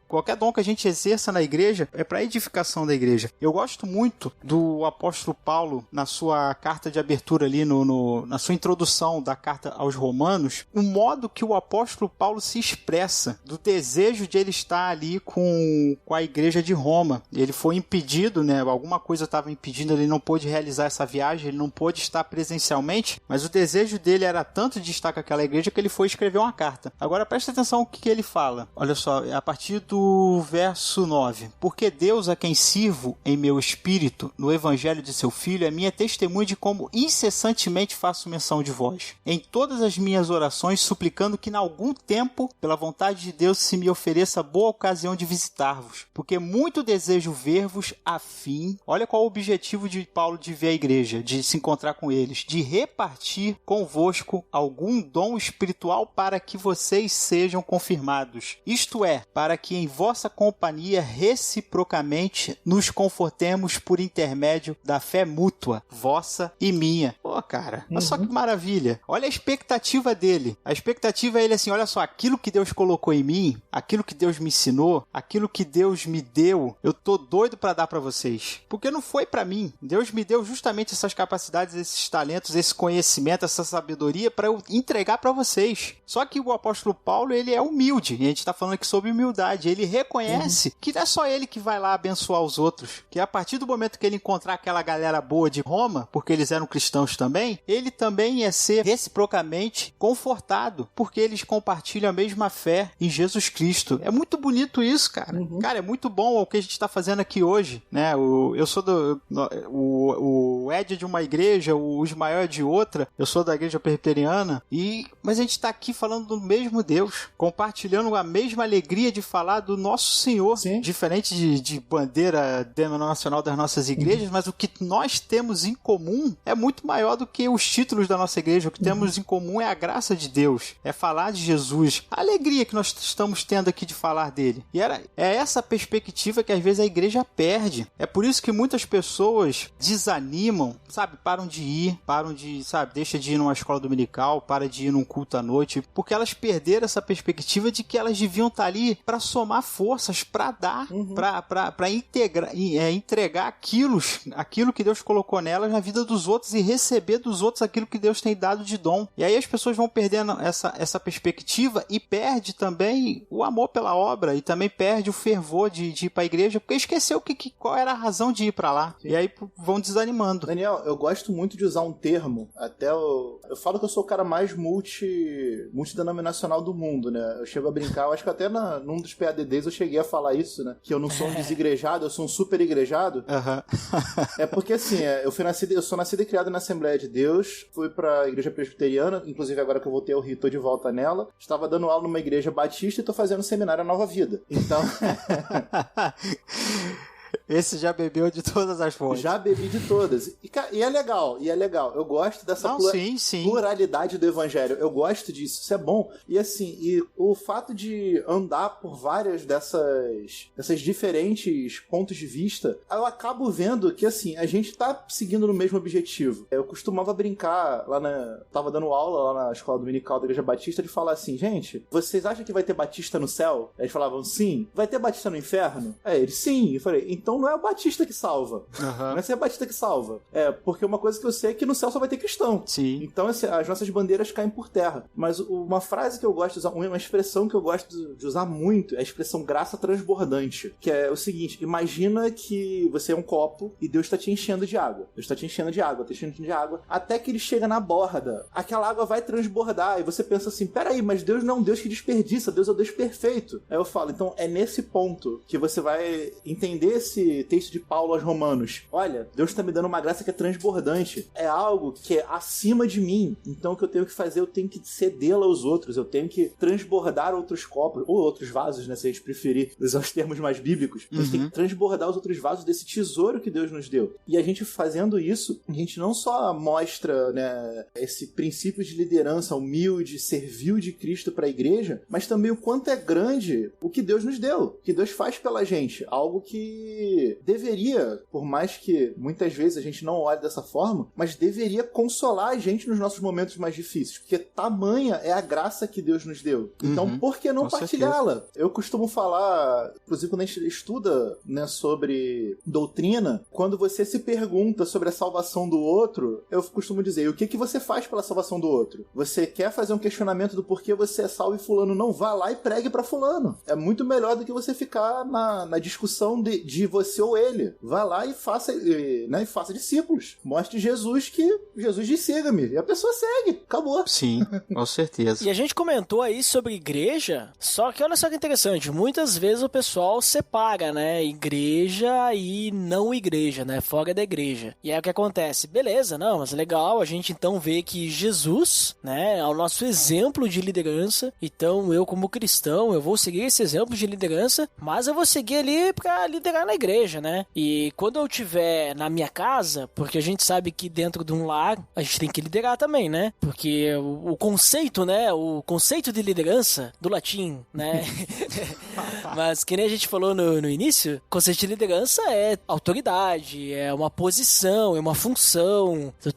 qualquer dom que a gente exerça na igreja é para edificação da igreja. Eu gosto muito do apóstolo Paulo na sua carta de abertura ali, na sua introdução da carta aos Romanos, o modo que o apóstolo Paulo se expressa, do desejo de ele estar ali com a igreja de Roma. Ele foi impedido, né? Alguma coisa estava impedindo, ele não pôde realizar essa viagem, ele não pôde estar presencialmente, mas o desejo dele era tanto de estar com aquela igreja que ele foi escrever uma carta. importa. Agora presta atenção no que ele fala. Olha só, a partir do verso 9. Porque Deus, a quem sirvo em meu espírito, no evangelho de seu Filho, é minha testemunha de como incessantemente faço menção de vós. Em todas as minhas orações, suplicando que, em algum tempo, pela vontade de Deus, se me ofereça boa ocasião de visitar-vos. Porque muito desejo ver-vos a fim. Olha qual é o objetivo de Paulo de ver a igreja, de se encontrar com eles, de repartir convosco algum dom espiritual para que vocês sejam confirmados. Isto é, para que em vossa companhia reciprocamente nos confortemos por intermédio da fé mútua, vossa e minha. Pô, cara, olha só que maravilha. Olha a expectativa dele. A expectativa é ele assim, olha só, aquilo que Deus colocou em mim, aquilo que Deus me ensinou, aquilo que Deus me deu, eu tô doido para dar para vocês. Porque não foi para mim. Deus me deu justamente essas capacidades, esses talentos, esse conhecimento, essa sabedoria para eu entregar para vocês. Só que o apóstolo Paulo, ele é humilde. E a gente está falando aqui sobre humildade. Ele reconhece que não é só ele que vai lá abençoar os outros. Que a partir do momento que ele encontrar aquela galera boa de Roma, porque eles eram cristãos também, ele também ia ser reciprocamente confortado, porque eles compartilham a mesma fé em Jesus Cristo. É muito bonito isso, cara. Cara, é muito bom o que a gente está fazendo aqui hoje, né? Eu sou o Ed é de uma igreja, o Ismael é de outra, eu sou da igreja presbiteriana, mas a gente está aqui falando do mesmo Deus, compartilhando a mesma alegria de falar do nosso Senhor. Sim. Diferente de bandeira denominacional das nossas igrejas, mas o que nós temos em comum é muito maior do que os títulos da nossa igreja. O que temos em comum é a graça de Deus, é falar de Jesus, a alegria que nós estamos tendo aqui de falar dele. E é essa perspectiva que às vezes a igreja perde. É por isso que muitas pessoas desanimam, sabe? Param de, sabe? Deixa de ir numa escola dominical, para de ir num culto à noite, porque elas perderam essa perspectiva de que elas deviam estar ali para somar forças, para dar, para entregar aquilo que Deus colocou nelas na vida dos outros e receber dos outros aquilo que Deus tem dado de dom. E aí as pessoas vão perdendo essa perspectiva e perde também o amor pela obra e também perde o fervor de ir para a igreja, porque esqueceu qual era a razão de ir para lá. Sim. E aí vão desanimando. Daniel, eu gosto muito de usar um termo, até eu falo que eu sou o cara mais multidenominacional do mundo, né? Eu chego a brincar, eu acho que até num dos PADDs eu cheguei a falar isso, né? Que eu não sou um desigrejado, eu sou um super igrejado. É porque assim, eu sou nascido e criado na Assembleia de Deus, fui pra igreja presbiteriana, inclusive agora que eu voltei ao Rio, tô de volta nela, estava dando aula numa igreja batista e tô fazendo seminário Nova Vida. Então... Esse já bebeu de todas as fontes. Já bebi de todas. E é legal. Eu gosto dessa pluralidade do evangelho. Eu gosto disso. Isso é bom. E assim, o fato de andar por várias dessas diferentes pontos de vista, eu acabo vendo que assim, a gente tá seguindo no mesmo objetivo. Eu costumava brincar tava dando aula lá na escola dominical da Igreja Batista de falar assim, gente, vocês acham que vai ter batista no céu? Eles falavam, sim. Vai ter batista no inferno? Eles, sim. Eu falei, então não é o batista que salva. Não é ser batista que salva. Porque uma coisa que eu sei é que no céu só vai ter cristão. Sim. Então assim, as nossas bandeiras caem por terra. Mas uma frase que eu gosto de usar, uma expressão que eu gosto de usar muito é a expressão graça transbordante. Que é o seguinte, imagina que você é um copo e Deus está te enchendo de água. Deus está te enchendo de água, até que ele chega na borda. Aquela água vai transbordar e você pensa assim, peraí, mas Deus não é um Deus que desperdiça, Deus é o Deus perfeito. Aí eu falo, então é nesse ponto que você vai entender esse texto de Paulo aos Romanos. Olha, Deus está me dando uma graça que é transbordante. É algo que é acima de mim. Então o que eu tenho que fazer? Eu tenho que cedê-la aos outros. Eu tenho que transbordar outros copos, ou outros vasos, né? Se a gente preferir usar os termos mais bíblicos. A gente tem que transbordar os outros vasos desse tesouro que Deus nos deu. E a gente fazendo isso, a gente não só mostra, né, esse princípio de liderança humilde, servil de Cristo para a igreja, mas também o quanto é grande o que Deus nos deu, o que Deus faz pela gente. Algo que deveria, por mais que muitas vezes a gente não olhe dessa forma, mas deveria consolar a gente nos nossos momentos mais difíceis, porque tamanha é a graça que Deus nos deu. Então, por que não partilhá-la? Eu costumo falar, inclusive quando a gente estuda, né, sobre doutrina, quando você se pergunta sobre a salvação do outro, eu costumo dizer, o que você faz pela salvação do outro? Você quer fazer um questionamento do porquê você é salvo e fulano não, vá lá e pregue pra fulano. É muito melhor do que você ficar na discussão de você você ou ele. Vá lá e faça discípulos. Mostre Jesus que Jesus diz, siga-me. E a pessoa segue. Acabou. Sim, com certeza. E a gente comentou aí sobre igreja, só que olha só que interessante, muitas vezes o pessoal separa, né, igreja e não igreja, né, fora da igreja. E aí o que acontece? Beleza, não, mas legal, a gente então vê que Jesus, né, é o nosso exemplo de liderança, então eu como cristão, eu vou seguir esse exemplo de liderança, mas eu vou seguir ali pra liderar na igreja, né, e quando eu tiver na minha casa, porque a gente sabe que dentro de um lar, a gente tem que liderar também, né, porque o conceito, né, o conceito de liderança, do latim, né, mas que nem a gente falou no início, o conceito de liderança é autoridade, é uma posição, é uma função, tu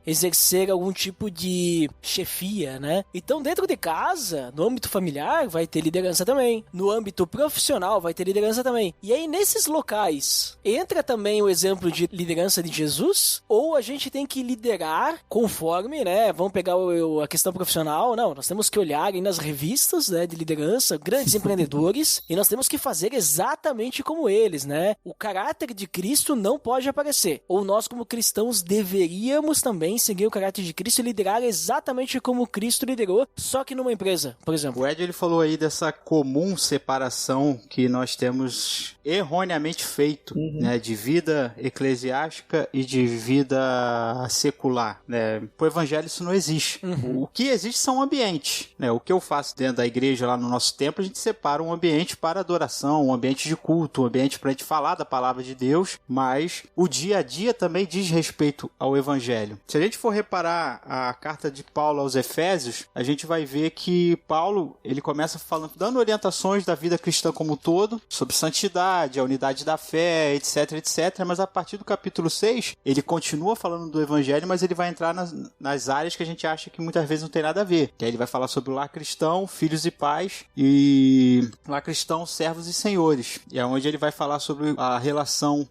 exercer algum tipo de chefia, né? Então dentro de casa, no âmbito familiar, vai ter liderança também, no âmbito profissional vai ter liderança também. E aí nesses locais, entra também o exemplo de liderança de Jesus, ou a gente tem que liderar conforme, né? Vamos pegar a questão profissional, não, nós temos que olhar aí nas revistas, né, de liderança, grandes empreendedores, e nós temos que fazer exatamente como eles, né? O caráter de Cristo não pode aparecer. Ou nós, como cristãos, deveríamos também seguir o caráter de Cristo e liderar exatamente como Cristo liderou, só que numa empresa, por exemplo. O Ed, ele falou aí dessa comum separação que nós temos erroneamente feito, né? De vida eclesiástica e de vida secular, né? Pro evangelho isso não existe. O que existe são ambientes, né? O que eu faço dentro da igreja, lá no nosso templo, a gente separa um ambiente para adoração, um ambiente de culto, um ambiente para a gente falar da palavra de Deus, mas o dia a dia também diz respeito ao evangelho. Se a gente for reparar a carta de Paulo aos Efésios, a gente vai ver que Paulo, ele começa falando, dando orientações da vida cristã como um todo, sobre santidade, a unidade da fé, etc, etc, mas a partir do capítulo 6, ele continua falando do evangelho, mas ele vai entrar nas áreas que a gente acha que muitas vezes não tem nada a ver. Que aí ele vai falar sobre o lar cristão, filhos e pais, e lar cristão, servos e senhores. E é onde ele vai falar sobre a relação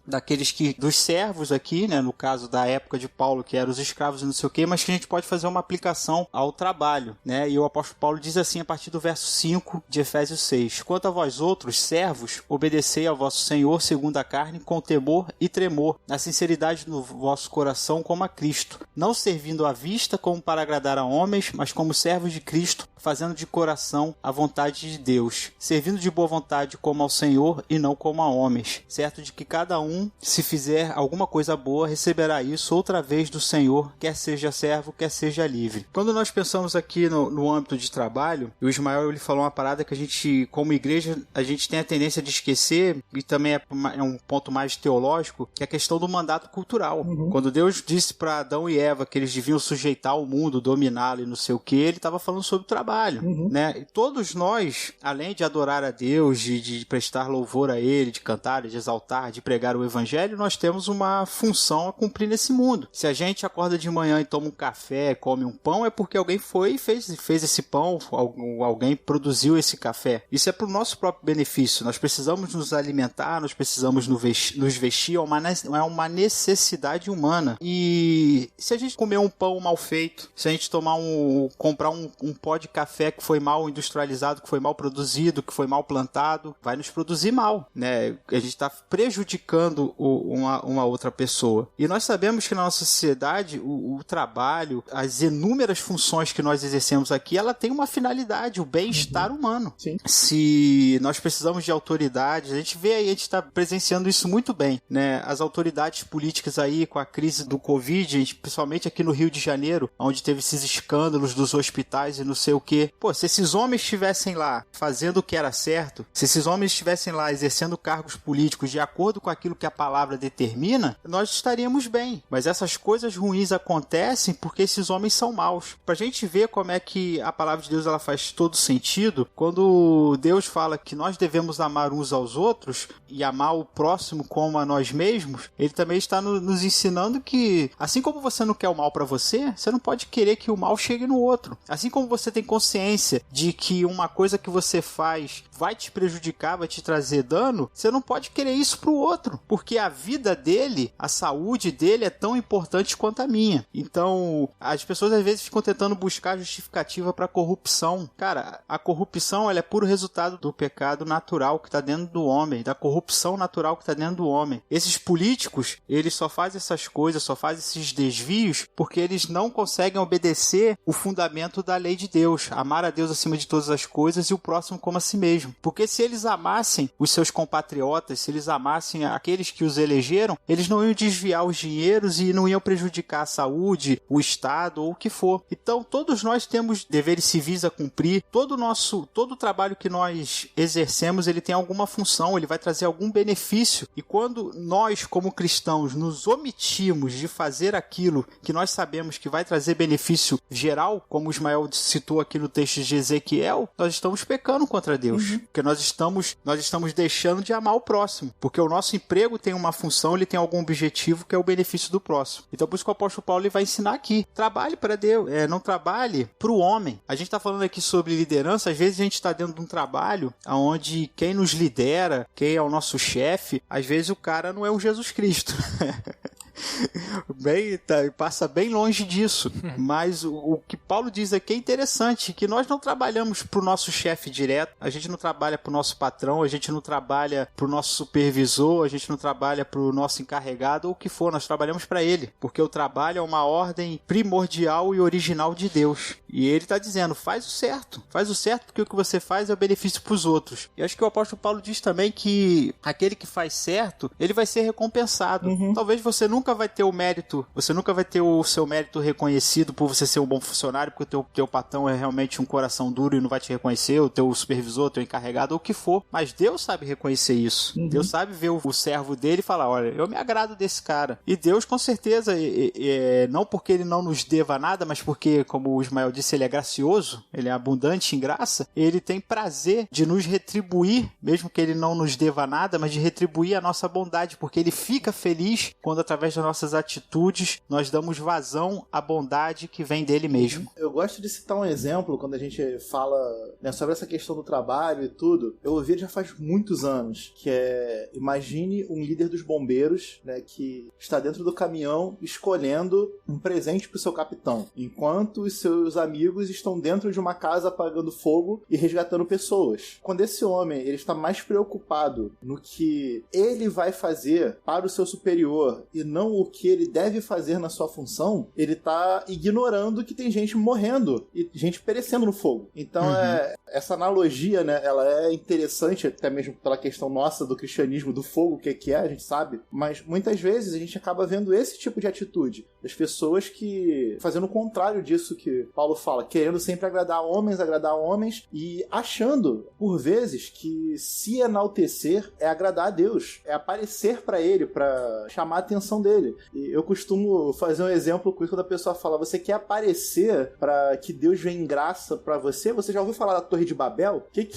dos servos aqui, né, no caso da época de Paulo, que eram os escravos e não sei o que, mas que a gente pode fazer uma aplicação ao trabalho, né? E o apóstolo Paulo diz assim a partir do verso 5 de Efésios 6: quanto a vós outros, servos, obedecei ao vosso Senhor segundo a carne, com temor e tremor, na sinceridade do vosso coração como a Cristo, não servindo à vista como para agradar a homens, mas como servos de Cristo, fazendo de coração a vontade de Deus, servindo de boa vontade como ao Senhor e não como a homens, certo de que cada um, se fizer alguma coisa boa, receberá isso outra vez do Senhor, quer seja servo, quer seja livre. Quando nós pensamos aqui no âmbito de trabalho, o Ismael, ele falou uma parada que a gente, como igreja, a gente tem a tendência de esquecer, e também é um ponto mais teológico, que é a questão do mandato cultural. Quando Deus disse para Adão e Eva que eles deviam sujeitar o mundo, dominá-lo e não sei o que, ele estava falando sobre trabalho, né? E todos nós, além de adorar a Deus, de prestar louvor a Ele, de cantar, de exaltar, de pregar o Evangelho, nós temos uma função a cumprir nesse mundo. Se a gente acorda de manhã e toma um café, come um pão, é porque alguém foi e fez esse pão, alguém produziu esse café. Isso é para o nosso próprio benefício. Nós precisamos nos alimentar, nós precisamos nos vestir, é uma necessidade humana. E se a gente comer um pão mal feito, se a gente comprar um pó de café que foi mal industrializado, que foi mal produzido, que foi mal plantado, vai nos produzir mal, né? A gente está prejudicando uma outra pessoa. E nós sabemos que na nossa sociedade, o trabalho, as inúmeras funções que nós exercemos aqui, ela tem uma finalidade, o bem-estar humano. Sim. Se nós precisamos de autoridades, a gente vê aí, a gente está presenciando isso muito bem, né? As autoridades políticas aí, com a crise do Covid, principalmente aqui no Rio de Janeiro, onde teve esses escândalos dos hospitais e não sei o que. Pô, se esses homens estivessem lá fazendo o que era certo, se esses homens estivessem lá exercendo cargos políticos de acordo com aquilo que a palavra determina, nós estaríamos bem. Mas essas coisas ruins acontecem porque esses homens são maus. Pra gente ver como é que a palavra de Deus ela faz todo sentido, quando Deus fala que nós devemos amar uns aos outros e amar o próximo como a nós mesmos, ele também está nos ensinando que, assim como você não quer o mal pra você, você não pode querer que o mal chegue no outro. Assim como você tem consciência de que uma coisa que você faz vai te prejudicar, vai te trazer dano, você não pode querer isso pro outro, porque a vida dele, a saúde dele é tão importante quanto a minha. Então, as pessoas às vezes ficam tentando buscar justificativa pra corrupção. Cara, a corrupção, ela é puro resultado do pecado natural que tá dentro do homem, da corrupção natural que tá dentro do homem. Esses políticos, eles só fazem essas coisas, só fazem esses desvios porque eles não conseguem obedecer o fundamento da lei de Deus, amar a Deus acima de todas as coisas e o próximo como a si mesmo. Porque se eles amassem os seus compatriotas, se eles amassem aqueles que os elegeram, eles não iam desviar os dinheiros e não iam prejudicar a saúde, o Estado ou o que for. Então, todos nós temos deveres civis a cumprir, todo o trabalho que nós exercemos, ele tem alguma função, ele vai trazer algum benefício. E quando nós, como cristãos, nos omitimos de fazer aquilo que nós sabemos que vai trazer benefício geral, como o Ismael citou aqui no texto de Ezequiel, nós estamos pecando contra Deus. Porque nós estamos deixando de amar o próximo. Porque o nosso emprego tem uma função, ele tem algum objetivo que é o benefício do próximo. Então por isso que o apóstolo Paulo ele vai ensinar aqui. Trabalhe para Deus, não trabalhe para o homem. A gente está falando aqui sobre liderança, às vezes a gente está dentro de um trabalho onde quem nos lidera, quem é o nosso chefe, às vezes o cara não é o Jesus Cristo. Passa bem longe disso. Mas o que Paulo diz aqui é interessante, que nós não trabalhamos para o nosso chefe direto, a gente não trabalha para o nosso patrão, a gente não trabalha para o nosso supervisor, a gente não trabalha para o nosso encarregado ou o que for, nós trabalhamos para ele, porque o trabalho é uma ordem primordial e original de Deus. E ele está dizendo, faz o certo porque o que você faz é o benefício para os outros. E acho que o apóstolo Paulo diz também que aquele que faz certo, ele vai ser recompensado. Talvez você nunca vai ter o mérito, você nunca vai ter o seu mérito reconhecido por você ser um bom funcionário, porque o teu patrão é realmente um coração duro e não vai te reconhecer, o teu supervisor, o teu encarregado, ou o que for. Mas Deus sabe reconhecer isso. Deus sabe ver o servo dele e falar, olha, eu me agrado desse cara. E Deus, com certeza, não porque ele não nos deva nada, mas porque, como o Ismael disse, ele é gracioso, ele é abundante em graça, ele tem prazer de nos retribuir, mesmo que ele não nos deva nada, mas de retribuir a nossa bondade, porque ele fica feliz quando, através das nossas atitudes, nós damos vazão à bondade que vem dele mesmo. Eu gosto de citar um exemplo, quando a gente fala, né, sobre essa questão do trabalho e tudo. Eu ouvi já faz muitos anos, que imagine um líder dos bombeiros, né, que está dentro do caminhão escolhendo um presente para o seu capitão, enquanto os seus amigos estão dentro de uma casa apagando fogo e resgatando pessoas. Quando esse homem ele está mais preocupado no que ele vai fazer para o seu superior e não o que ele deve fazer na sua função, ele está ignorando que tem gente morrendo e gente perecendo no fogo. Então, essa analogia, né, ela é interessante, até mesmo pela questão nossa do cristianismo, do fogo, o que é, a gente sabe, mas muitas vezes a gente acaba vendo esse tipo de atitude das pessoas que, fazendo o contrário disso que Paulo fala, querendo sempre agradar homens e achando, por vezes, que se enaltecer é agradar a Deus, é aparecer para ele, para chamar a atenção dele. E eu costumo fazer um exemplo com isso quando a pessoa fala, você quer aparecer para que Deus venha em graça para você? Você já ouviu falar da Torre de Babel? O que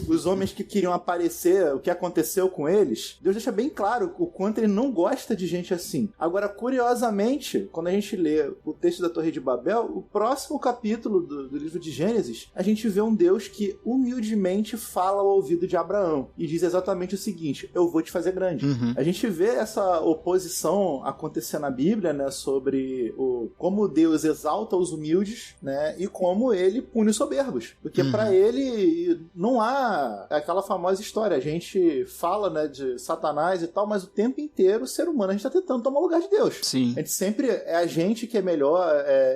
os homens que queriam aparecer, o que aconteceu com eles? Deus deixa bem claro o quanto ele não gosta de gente assim. Agora, curiosamente, quando a gente lê o texto da Torre de Babel, o próximo capítulo do livro de Gênesis, a gente vê um Deus que humildemente fala ao ouvido de Abraão e diz exatamente o seguinte, eu vou te fazer grande. A gente vê essa oposição acontecer na Bíblia, né, sobre como Deus exalta os humildes, né, e como ele pune os soberbos. Porque para ele não há aquela famosa história, a gente fala, né, de Satanás e tal, mas o tempo inteiro o ser humano, a gente tá tentando tomar o lugar de Deus. Sim. A gente sempre é a gente que é melhor.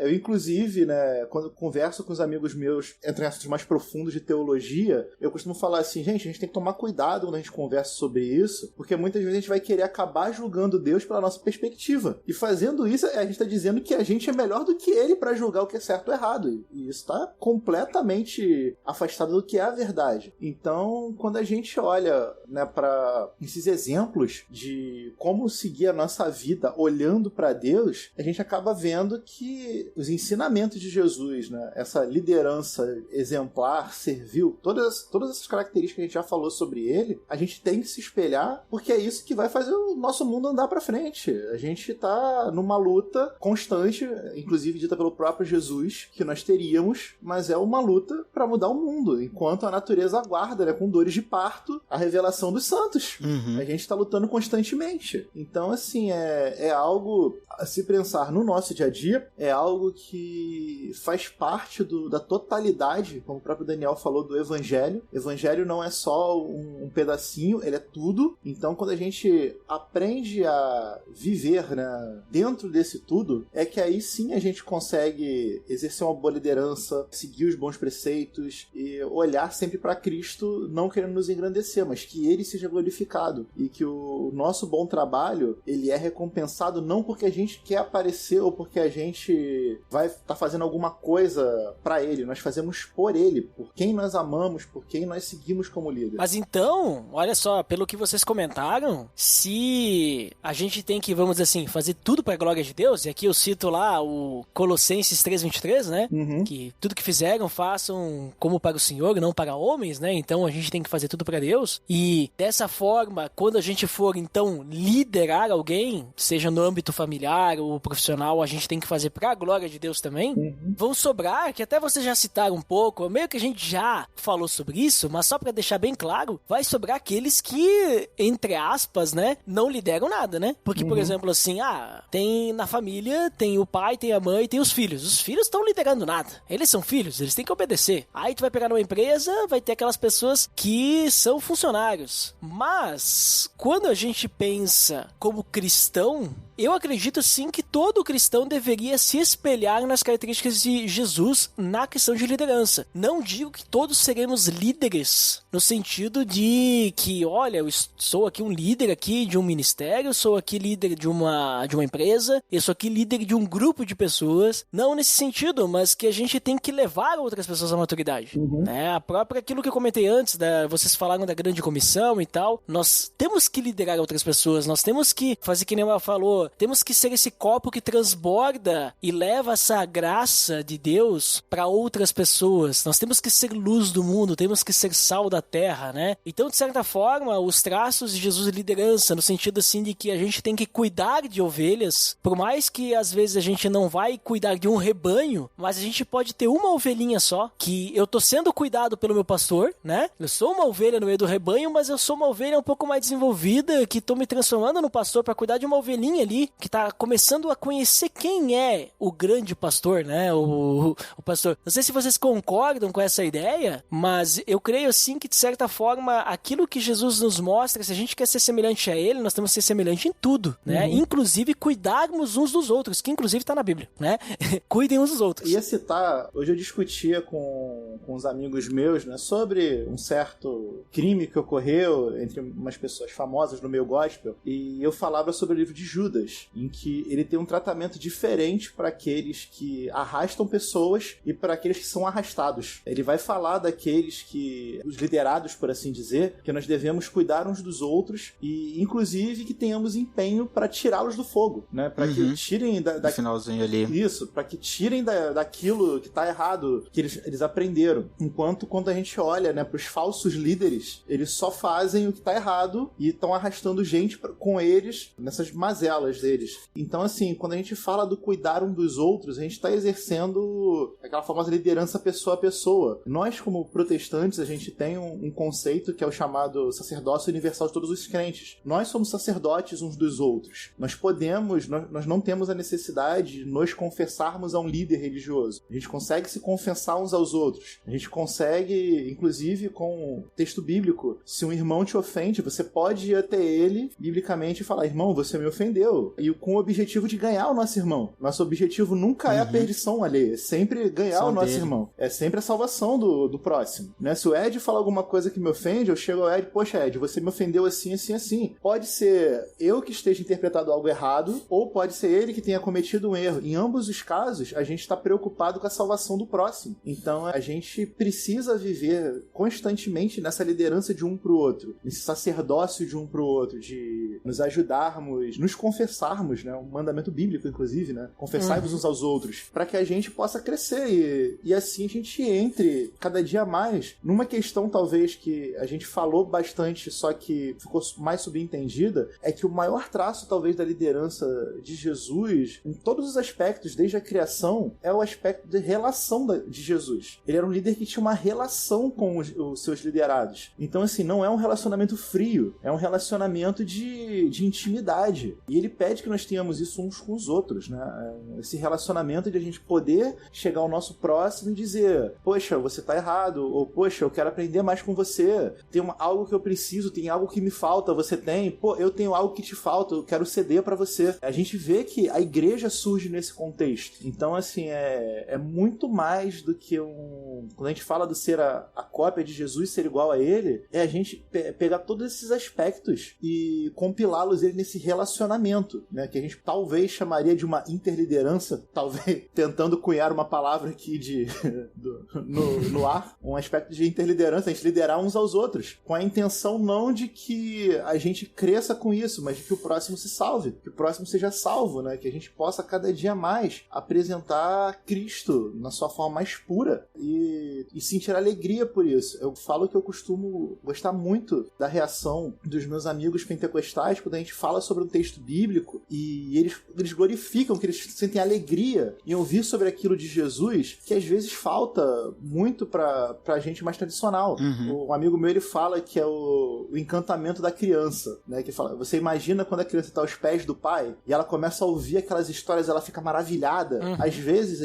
Eu inclusive, né, quando converso com os amigos meus, entro em assuntos mais profundos de teologia, eu costumo falar assim, gente, a gente tem que tomar cuidado quando a gente conversa sobre isso, porque muitas vezes a gente vai querer acabar julgando Deus pela nossa perspectiva. E fazendo isso, a gente está dizendo que a gente é melhor do que ele para julgar o que é certo ou errado. E isso está completamente afastado do que é a verdade. Então, quando a gente olha, né, para esses exemplos de como seguir a nossa vida olhando para Deus, a gente acaba vendo que os ensinamentos de Jesus, né, essa liderança exemplar, servil, todas essas características que a gente já falou sobre ele, a gente tem que se espelhar, porque é isso que vai fazer o nosso mundo andar para frente. A gente tá numa luta constante, inclusive dita pelo próprio Jesus, que nós teríamos, mas é uma luta para mudar o mundo, enquanto a natureza aguarda, né, com dores de parto, a revelação dos santos. A gente tá lutando constantemente. Então, assim, é algo a se pensar no nosso dia a dia, é algo que faz parte da totalidade, como o próprio Daniel falou, do Evangelho. O Evangelho não é só um pedacinho, ele é tudo. Então, quando a gente aprende a viver, né, dentro desse tudo, é que aí sim a gente consegue exercer uma boa liderança, seguir os bons preceitos e olhar sempre para Cristo, não querendo nos engrandecer, mas que ele seja glorificado e que o nosso bom trabalho, ele é recompensado não porque a gente quer aparecer ou porque a gente vai estar fazendo alguma coisa para ele, nós fazemos por ele, por quem nós amamos, por quem nós seguimos como líder. Mas então, olha só, pelo que vocês comentaram, se a gente tem que, vamos dizer assim, fazer tudo para a glória de Deus, e aqui eu cito lá o Colossenses 3:23, né? Que tudo que fizeram, façam como para o Senhor, não para homens, né? Então a gente tem que fazer tudo para Deus. E dessa forma, quando a gente for, então, liderar alguém, seja no âmbito familiar ou profissional, a gente tem que fazer para a glória de Deus também. Vão sobrar, que até vocês já citaram um pouco, meio que a gente já falou sobre isso, mas só para deixar bem claro, vai sobrar aqueles que, entre aspas, né, não lideram nada, né? Porque, por exemplo, assim, tem na família, tem o pai, tem a mãe, tem os filhos. Os filhos estão liderando nada. Eles são filhos, eles têm que obedecer. Aí tu vai pegar numa empresa, vai ter aquelas pessoas que são funcionários. Mas, quando a gente pensa como cristão, eu acredito sim que todo cristão deveria se espelhar nas características de Jesus na questão de liderança. Não digo que todos seremos líderes, no sentido de que, olha, eu sou aqui um líder aqui de um ministério, sou aqui líder de uma empresa, eu sou aqui líder de um grupo de pessoas. Não nesse sentido, mas que a gente tem que levar outras pessoas à maturidade. Né? A própria, aquilo que eu comentei antes, vocês falaram da grande comissão e tal, nós temos que liderar outras pessoas, nós temos que fazer que nem ela falou, temos que ser esse copo que transborda e leva essa graça de Deus para outras pessoas. Nós temos que ser luz do mundo, temos que ser sal da terra, né? Então, de certa forma, os traços de Jesus de liderança, no sentido assim de que a gente tem que cuidar de ovelhas, por mais que às vezes a gente não vai cuidar de um rebanho, mas a gente pode ter uma ovelhinha só, que eu tô sendo cuidado pelo meu pastor, né? Eu sou uma ovelha no meio do rebanho, mas eu sou uma ovelha um pouco mais desenvolvida, que tô me transformando no pastor para cuidar de uma ovelhinha ali, que tá começando a conhecer quem é o grande pastor, né? O pastor. Não sei se vocês concordam com essa ideia, mas eu creio sim que, de certa forma, aquilo que Jesus nos mostra, se a gente quer ser semelhante a ele, nós temos que ser semelhante em tudo, né? Inclusive cuidarmos uns dos outros, que inclusive tá na Bíblia, né? Cuidem uns dos outros. Ia citar, hoje eu discutia com uns amigos meus, né, sobre um certo crime que ocorreu entre umas pessoas famosas no meio gospel, e eu falava sobre o livro de Judas, em que ele tem um tratamento diferente para aqueles que arrastam pessoas e para aqueles que são arrastados. Ele vai falar daqueles que, os liderados, por assim dizer, que nós devemos cuidar uns dos outros e, inclusive, que tenhamos empenho para tirá-los do fogo, né? Para que tirem da finalzinho ali. Isso, para que tirem daquilo que tá errado, que eles aprenderam. Enquanto, quando a gente olha, né, para os falsos líderes, eles só fazem o que tá errado e estão arrastando gente com eles nessas mazelas deles. Então, assim, quando a gente fala do cuidar um dos outros, a gente está exercendo aquela famosa liderança pessoa a pessoa. Nós, como protestantes, a gente tem um conceito que é o chamado sacerdócio universal de todos os crentes. Nós somos sacerdotes uns dos outros. Nós não temos a necessidade de nos confessarmos a um líder religioso. A gente consegue se confessar uns aos outros. A gente consegue, inclusive, com texto bíblico, se um irmão te ofende, você pode ir até ele, biblicamente, e falar: irmão, você me ofendeu. E com o objetivo de ganhar o nosso irmão. Nosso objetivo nunca é a perdição alheia, é sempre ganhar o nosso irmão. É sempre a salvação do próximo. Né? Se o Ed fala alguma coisa que me ofende, eu chego ao Ed: poxa, Ed, você me ofendeu assim, assim, assim. Pode ser eu que esteja interpretando algo errado, ou pode ser ele que tenha cometido um erro. Em ambos os casos, a gente está preocupado com a salvação do próximo. Então, a gente precisa viver constantemente nessa liderança de um pro outro, nesse sacerdócio de um pro outro, de nos ajudarmos, nos confessarmos confessarmos, né? Um mandamento bíblico, inclusive, né? Confessai-vos uns aos outros, para que a gente possa crescer e assim a gente entre cada dia mais numa questão talvez que a gente falou bastante, só que ficou mais subentendida, é que o maior traço talvez da liderança de Jesus, em todos os aspectos, desde a criação, é o aspecto de relação de Jesus. Ele era um líder que tinha uma relação com os seus liderados. Então, assim, não é um relacionamento frio, é um relacionamento de intimidade. E ele pede que nós tenhamos isso uns com os outros, né? Esse relacionamento de a gente poder chegar ao nosso próximo e dizer, poxa, você tá errado, ou poxa, eu quero aprender mais com você, tem algo que eu preciso, tem algo que me falta, você tem, pô, eu tenho algo que te falta, eu quero ceder pra você. A gente vê que a igreja surge nesse contexto. Então, assim, é muito mais do que quando a gente fala do ser a cópia de Jesus, ser igual a ele, é a gente pegar todos esses aspectos e compilá-los nesse relacionamento, né? Que a gente talvez chamaria de uma interliderança, talvez tentando cunhar uma palavra aqui no ar, um aspecto de interliderança, a gente liderar uns aos outros, com a intenção não de que a gente cresça com isso, mas de que o próximo se salve, que o próximo seja salvo, né? Que a gente possa cada dia mais apresentar Cristo na sua forma mais pura e sentir alegria por isso. Eu falo que eu costumo gostar muito da reação dos meus amigos pentecostais quando a gente fala sobre um texto bíblico e eles glorificam, que eles sentem alegria em ouvir sobre aquilo de Jesus, que às vezes falta muito pra gente mais tradicional. Um amigo meu, ele fala que é o encantamento da criança, né? Que fala, você imagina quando a criança tá aos pés do pai e ela começa a ouvir aquelas histórias, ela fica maravilhada. Às vezes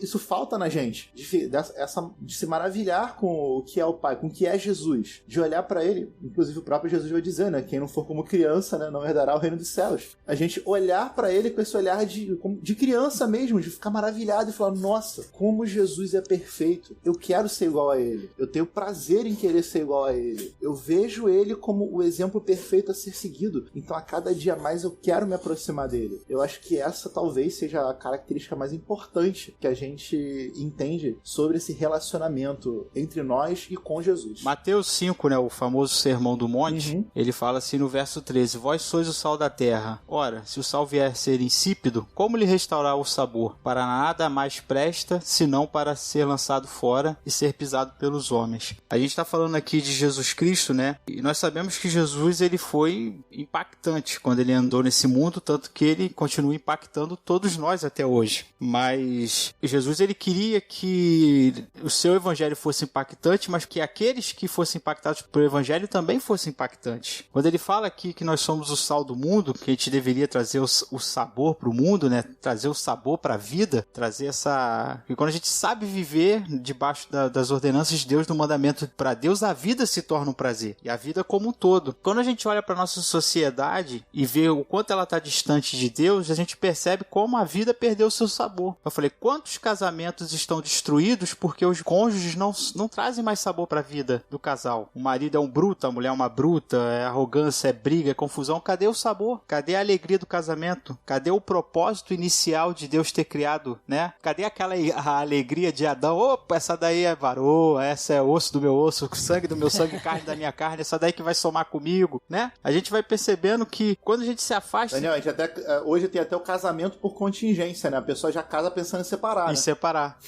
isso falta na gente, de se maravilhar com o que é o pai, com o que é Jesus, de olhar pra ele, inclusive o próprio Jesus vai dizer, né? Quem não for como criança, né, não herdará o reino dos céus. A gente olhar pra ele com esse olhar de criança mesmo, de ficar maravilhado e falar, nossa, como Jesus é perfeito, eu quero ser igual a ele, eu tenho prazer em querer ser igual a ele, eu vejo ele como o exemplo perfeito a ser seguido, então a cada dia mais eu quero me aproximar dele. Eu acho que essa talvez seja a característica mais importante que a gente entende sobre esse relacionamento entre nós e com Jesus. Mateus 5, né, o famoso Sermão do Monte, ele fala assim no verso 13, vós sois o sal da terra. Ora, se o sal vier a ser insípido, como lhe restaurar o sabor? Para nada mais presta, senão para ser lançado fora e ser pisado pelos homens. A gente está falando aqui de Jesus Cristo, né? E nós sabemos que Jesus, ele foi impactante quando ele andou nesse mundo, tanto que ele continua impactando todos nós até hoje. Mas Jesus, ele queria que o seu evangelho fosse impactante, mas que aqueles que fossem impactados pelo evangelho também fossem impactantes. Quando ele fala aqui que nós somos o sal do mundo, que a gente deveria trazer o sabor para o mundo, né? Trazer o sabor para a vida, trazer essa... Porque quando a gente sabe viver debaixo das ordenanças de Deus, do mandamento para Deus, a vida se torna um prazer. E a vida como um todo. Quando a gente olha para a nossa sociedade e vê o quanto ela está distante de Deus, a gente percebe como a vida perdeu o seu sabor. Eu falei, quantos casamentos estão destruídos porque os cônjuges não trazem mais sabor para a vida do casal? O marido é um bruto, a mulher é uma bruta, é arrogância, é briga, é confusão. Cadê o sabor? Cadê a alegria do casamento? Cadê o propósito inicial de Deus ter criado, né? Cadê a alegria de Adão? Opa, essa daí é varoa, essa é osso do meu osso, sangue do meu sangue, carne da minha carne, essa daí que vai somar comigo, né? A gente vai percebendo que quando a gente se afasta... Daniel, a gente hoje tem até o casamento por contingência, né? A pessoa já casa pensando em separar, Em separar.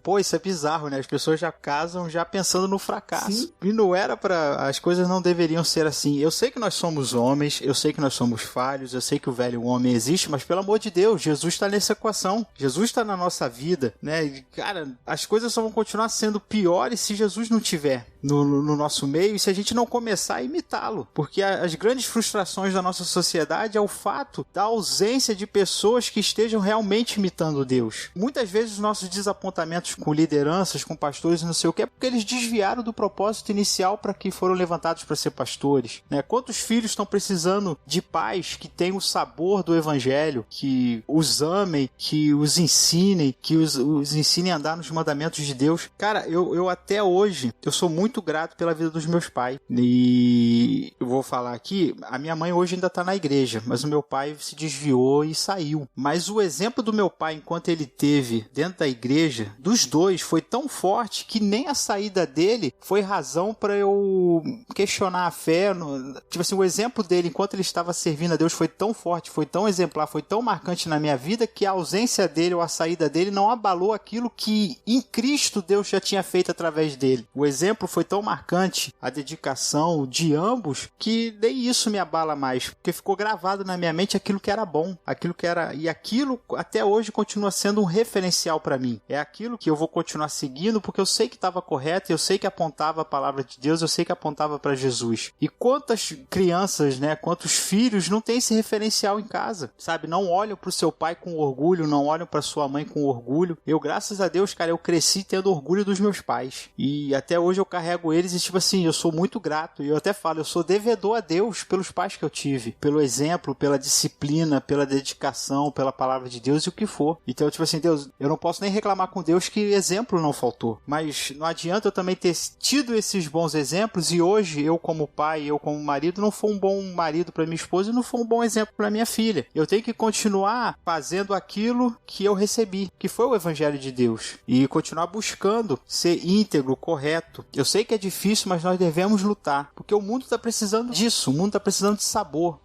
Pô, isso é bizarro, né? As pessoas já casam já pensando no fracasso. Sim. E não era as coisas não deveriam ser assim. Eu sei que nós somos homens, eu sei que nós somos falhos, eu sei que o velho homem existe, mas pelo amor de Deus, Jesus está nessa equação. Jesus está na nossa vida, né? E, cara, as coisas só vão continuar sendo piores se Jesus não tiver no nosso meio e se a gente não começar a imitá-lo. Porque as grandes frustrações da nossa sociedade é o fato da ausência de pessoas que estejam realmente imitando Deus. Muitas vezes os nossos desapontamentos com lideranças, com pastores e não sei o que, é porque eles desviaram do propósito inicial para que foram levantados para ser pastores, né? Quantos filhos estão precisando de pais que tenham o sabor do evangelho, que os amem, que os ensinem, que os ensinem a andar nos mandamentos de Deus. Cara, eu até hoje, eu sou muito grato pela vida dos meus pais. E eu vou falar aqui, a minha mãe hoje ainda está na igreja, mas o meu pai se desviou e saiu. Mas o exemplo do meu pai, enquanto ele teve dentro da igreja, dos dois, foi tão forte que nem a saída dele foi razão para eu questionar a fé. Tipo assim, o exemplo dele, enquanto ele estava servindo servindo a Deus foi tão forte, foi tão exemplar, foi tão marcante na minha vida que a ausência dele ou a saída dele não abalou aquilo que em Cristo Deus já tinha feito através dele. O exemplo foi tão marcante, a dedicação de ambos, que nem isso me abala mais, porque ficou gravado na minha mente aquilo que era bom, aquilo que era, e aquilo até hoje continua sendo um referencial para mim. É aquilo que eu vou continuar seguindo porque eu sei que estava correto, eu sei que apontava a palavra de Deus, eu sei que apontava para Jesus. E quantas crianças, né, quantos filhos não têm esse referencial em casa, sabe? Não olham pro seu pai com orgulho, não olham pra sua mãe com orgulho. Eu, graças a Deus, cara, eu cresci tendo orgulho dos meus pais. E até hoje eu carrego eles e, tipo assim, eu sou muito grato. E eu até falo, eu sou devedor a Deus pelos pais que eu tive, pelo exemplo, pela disciplina, pela dedicação, pela palavra de Deus e o que for. Então, tipo assim, Deus, eu não posso nem reclamar com Deus que exemplo não faltou. Mas não adianta eu também ter tido esses bons exemplos e hoje eu como pai, eu como marido, não for um bom marido para minha esposa e não for um bom exemplo para minha filha. Eu tenho que continuar fazendo aquilo que eu recebi, que foi o Evangelho de Deus, e continuar buscando ser íntegro, correto. Eu sei que é difícil, mas nós devemos lutar, porque o mundo está precisando disso, o mundo está precisando de sabor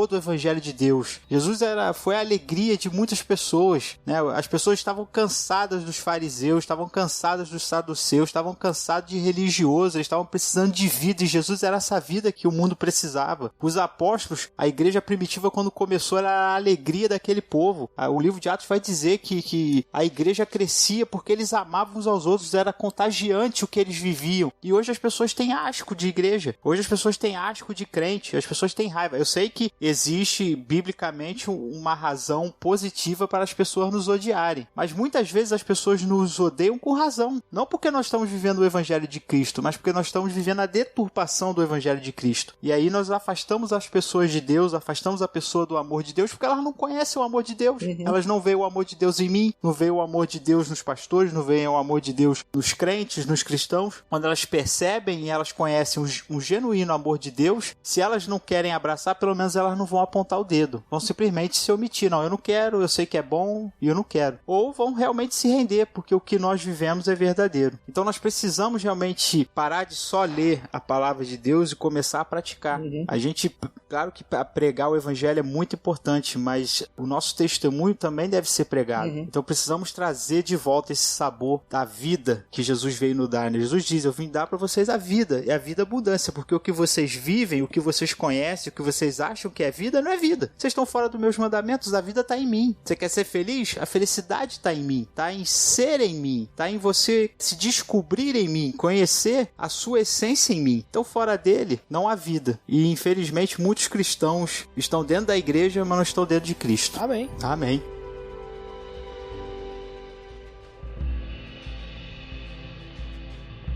do Evangelho de Deus. Jesus foi a alegria de muitas pessoas, né? As pessoas estavam cansadas dos fariseus, estavam cansadas dos saduceus, estavam cansados de religiosos, eles estavam precisando de vida, e Jesus era essa vida que o mundo precisava. Os apóstolos, a igreja primitiva, quando começou, era a alegria daquele povo. O livro de Atos vai dizer que a igreja crescia porque eles amavam uns aos outros, era contagiante o que eles viviam. E hoje as pessoas têm asco de igreja, hoje as pessoas têm asco de crente, as pessoas têm raiva. Eu sei que existe biblicamente uma razão positiva para as pessoas nos odiarem, mas muitas vezes as pessoas nos odeiam com razão, não porque nós estamos vivendo o Evangelho de Cristo, mas porque nós estamos vivendo a deturpação do Evangelho de Cristo. E aí nós afastamos as pessoas de Deus, afastamos a pessoa do amor de Deus, porque elas não conhecem o amor de Deus. Elas não veem o amor de Deus em mim, não veem o amor de Deus nos pastores, não veem o amor de Deus nos crentes, nos cristãos. Quando elas percebem e elas conhecem um genuíno amor de Deus, se elas não querem abraçar, pelo menos elas não vão apontar o dedo. Vão simplesmente se omitir. Não, eu não quero, eu sei que é bom e eu não quero. Ou vão realmente se render, porque o que nós vivemos é verdadeiro. Então nós precisamos realmente parar de só ler a palavra de Deus e começar a praticar. A gente, claro que pregar o Evangelho é muito importante, mas o nosso testemunho também deve ser pregado. Então precisamos trazer de volta esse sabor da vida que Jesus veio nos dar. Jesus diz, eu vim dar para vocês a vida, e a vida é abundância, porque o que vocês vivem, o que vocês conhecem, o que vocês acham que é vida, não é vida. Vocês estão fora dos meus mandamentos, a vida está em mim. Você quer ser feliz? A felicidade está em mim, está em ser em mim, está em você se descobrir em mim, conhecer a sua essência em mim. Então fora dele não há vida. E infelizmente muitos cristãos estão dentro da igreja, mas não estão dentro de Cristo. Amém. Amém.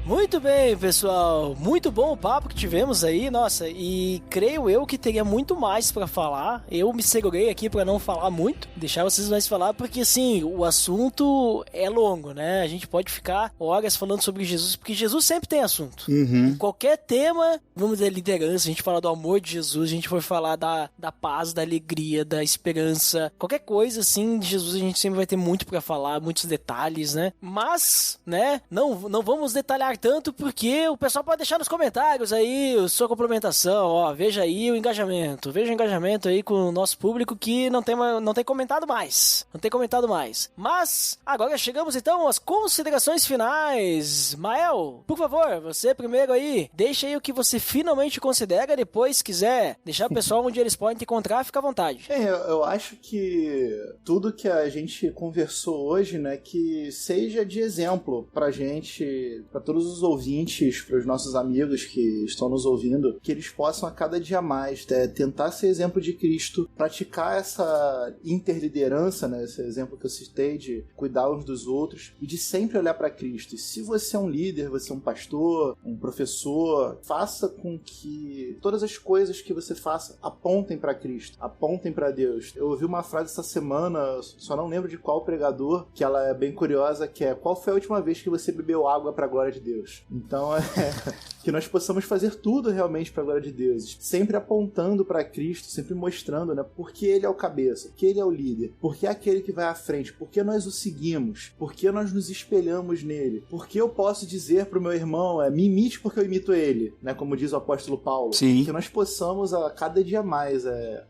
Muito bem, pessoal. Muito bom o papo que tivemos aí, nossa, e creio eu que teria muito mais pra falar. Eu me segurei aqui pra não falar muito, deixar vocês mais falar, porque assim, o assunto é longo, né? A gente pode ficar horas falando sobre Jesus, porque Jesus sempre tem assunto. Qualquer tema, vamos dizer, liderança, a gente fala do amor de Jesus, a gente for falar da paz, da alegria, da esperança, qualquer coisa assim de Jesus, a gente sempre vai ter muito pra falar, muitos detalhes, né? Mas, né, não vamos detalhar tanto, porque o pessoal pode deixar nos comentários aí sua complementação, ó, veja aí o engajamento, veja o engajamento aí com o nosso público que não tem comentado mais, mas agora chegamos então às considerações finais. Mael, por favor, você primeiro aí, deixa aí o que você finalmente considera, depois quiser deixar o pessoal onde eles podem te encontrar, fica à vontade. Eu acho que tudo que a gente conversou hoje, né, que seja de exemplo pra gente, pra todos os ouvintes, para os nossos amigos que estão nos ouvindo, que eles possam a cada dia mais tentar ser exemplo de Cristo, praticar essa interliderança, né, esse exemplo que eu citei de cuidar uns dos outros e de sempre olhar para Cristo. E se você é um líder, você é um pastor, um professor, faça com que todas as coisas que você faça apontem para Cristo, apontem para Deus. Eu ouvi uma frase essa semana, só não lembro de qual pregador, que ela é bem curiosa, que é: qual foi a última vez que você bebeu água para a glória de Deus? Deus. Então, que nós possamos fazer tudo realmente para a glória de Deus, sempre apontando para Cristo, sempre mostrando, né, porque Ele é o cabeça, porque Ele é o líder, porque é aquele que vai à frente, porque nós o seguimos, porque nós nos espelhamos nele, porque eu posso dizer pro meu irmão, me imite porque eu imito ele, né, como diz o apóstolo Paulo. Sim. Que nós possamos a cada dia mais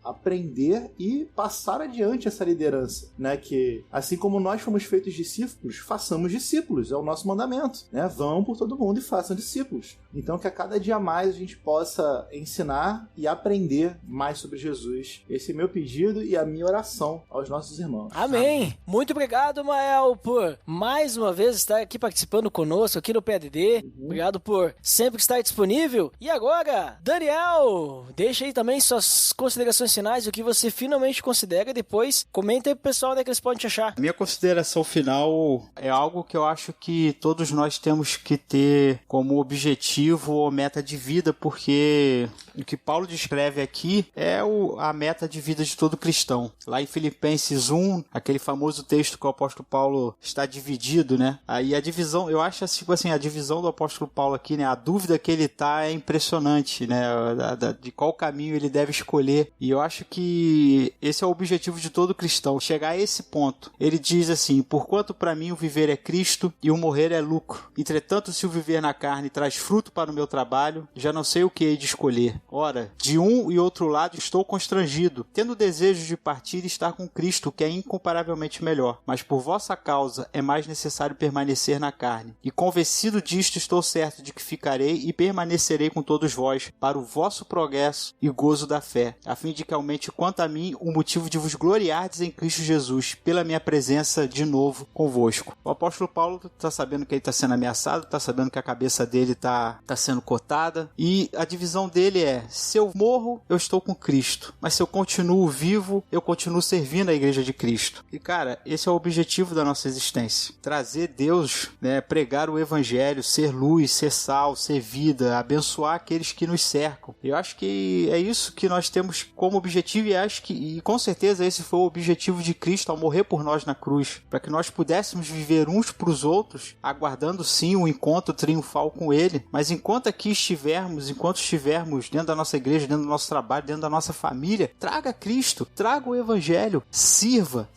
aprender e passar adiante essa liderança, né, que assim como nós fomos feitos discípulos, façamos discípulos, é o nosso mandamento, né, vão por todo mundo e façam discípulos. Então que a cada dia mais a gente possa ensinar e aprender mais sobre Jesus. Esse é meu pedido e a minha oração aos nossos irmãos. Amém. Muito obrigado, Mael, por mais uma vez estar aqui participando conosco aqui no PADD. Obrigado por sempre estar disponível. E agora, Daniel, deixa aí também suas considerações finais, o que você finalmente considera, e depois comenta aí pro pessoal onde é que eles podem te achar. Minha consideração final é algo que eu acho que todos nós temos que ter como objetivo ou meta de vida, porque o que Paulo descreve aqui é a meta de vida de todo cristão. Lá em Filipenses 1, aquele famoso texto que o apóstolo Paulo está dividido, né? Aí a divisão, eu acho assim, a divisão do apóstolo Paulo aqui, né? A dúvida que ele tá é impressionante, né? De qual caminho ele deve escolher. E eu acho que esse é o objetivo de todo cristão, chegar a esse ponto. Ele diz assim: porquanto para mim o viver é Cristo e o morrer é lucro. Entretanto, se o viver na carne traz fruto para o meu trabalho, já não sei o que hei de escolher. Ora, de um e outro lado estou constrangido, tendo desejo de partir e estar com Cristo, que é incomparavelmente melhor. Mas por vossa causa é mais necessário permanecer na carne. E convencido disto, estou certo de que ficarei e permanecerei com todos vós, para o vosso progresso e gozo da fé, a fim de que aumente quanto a mim o motivo de vos gloriardes em Cristo Jesus, pela minha presença de novo convosco. O apóstolo Paulo está sabendo que ele está sendo ameaçado, está sabendo que a cabeça dele está sendo cortada, e a divisão dele é: se eu morro, eu estou com Cristo, mas se eu continuo vivo, eu continuo servindo a igreja de Cristo. E cara, esse é o objetivo da nossa existência, trazer Deus, né, pregar o evangelho, ser luz, ser sal, ser vida, abençoar aqueles que nos cercam. Eu acho que é isso que nós temos como objetivo, e com certeza esse foi o objetivo de Cristo ao morrer por nós na cruz, para que nós pudéssemos viver uns para os outros, aguardando sim o encontro triunfal com Ele, mas enquanto estivermos dentro da nossa igreja, dentro do nosso trabalho, dentro da nossa família, traga Cristo, traga o evangelho, sirva,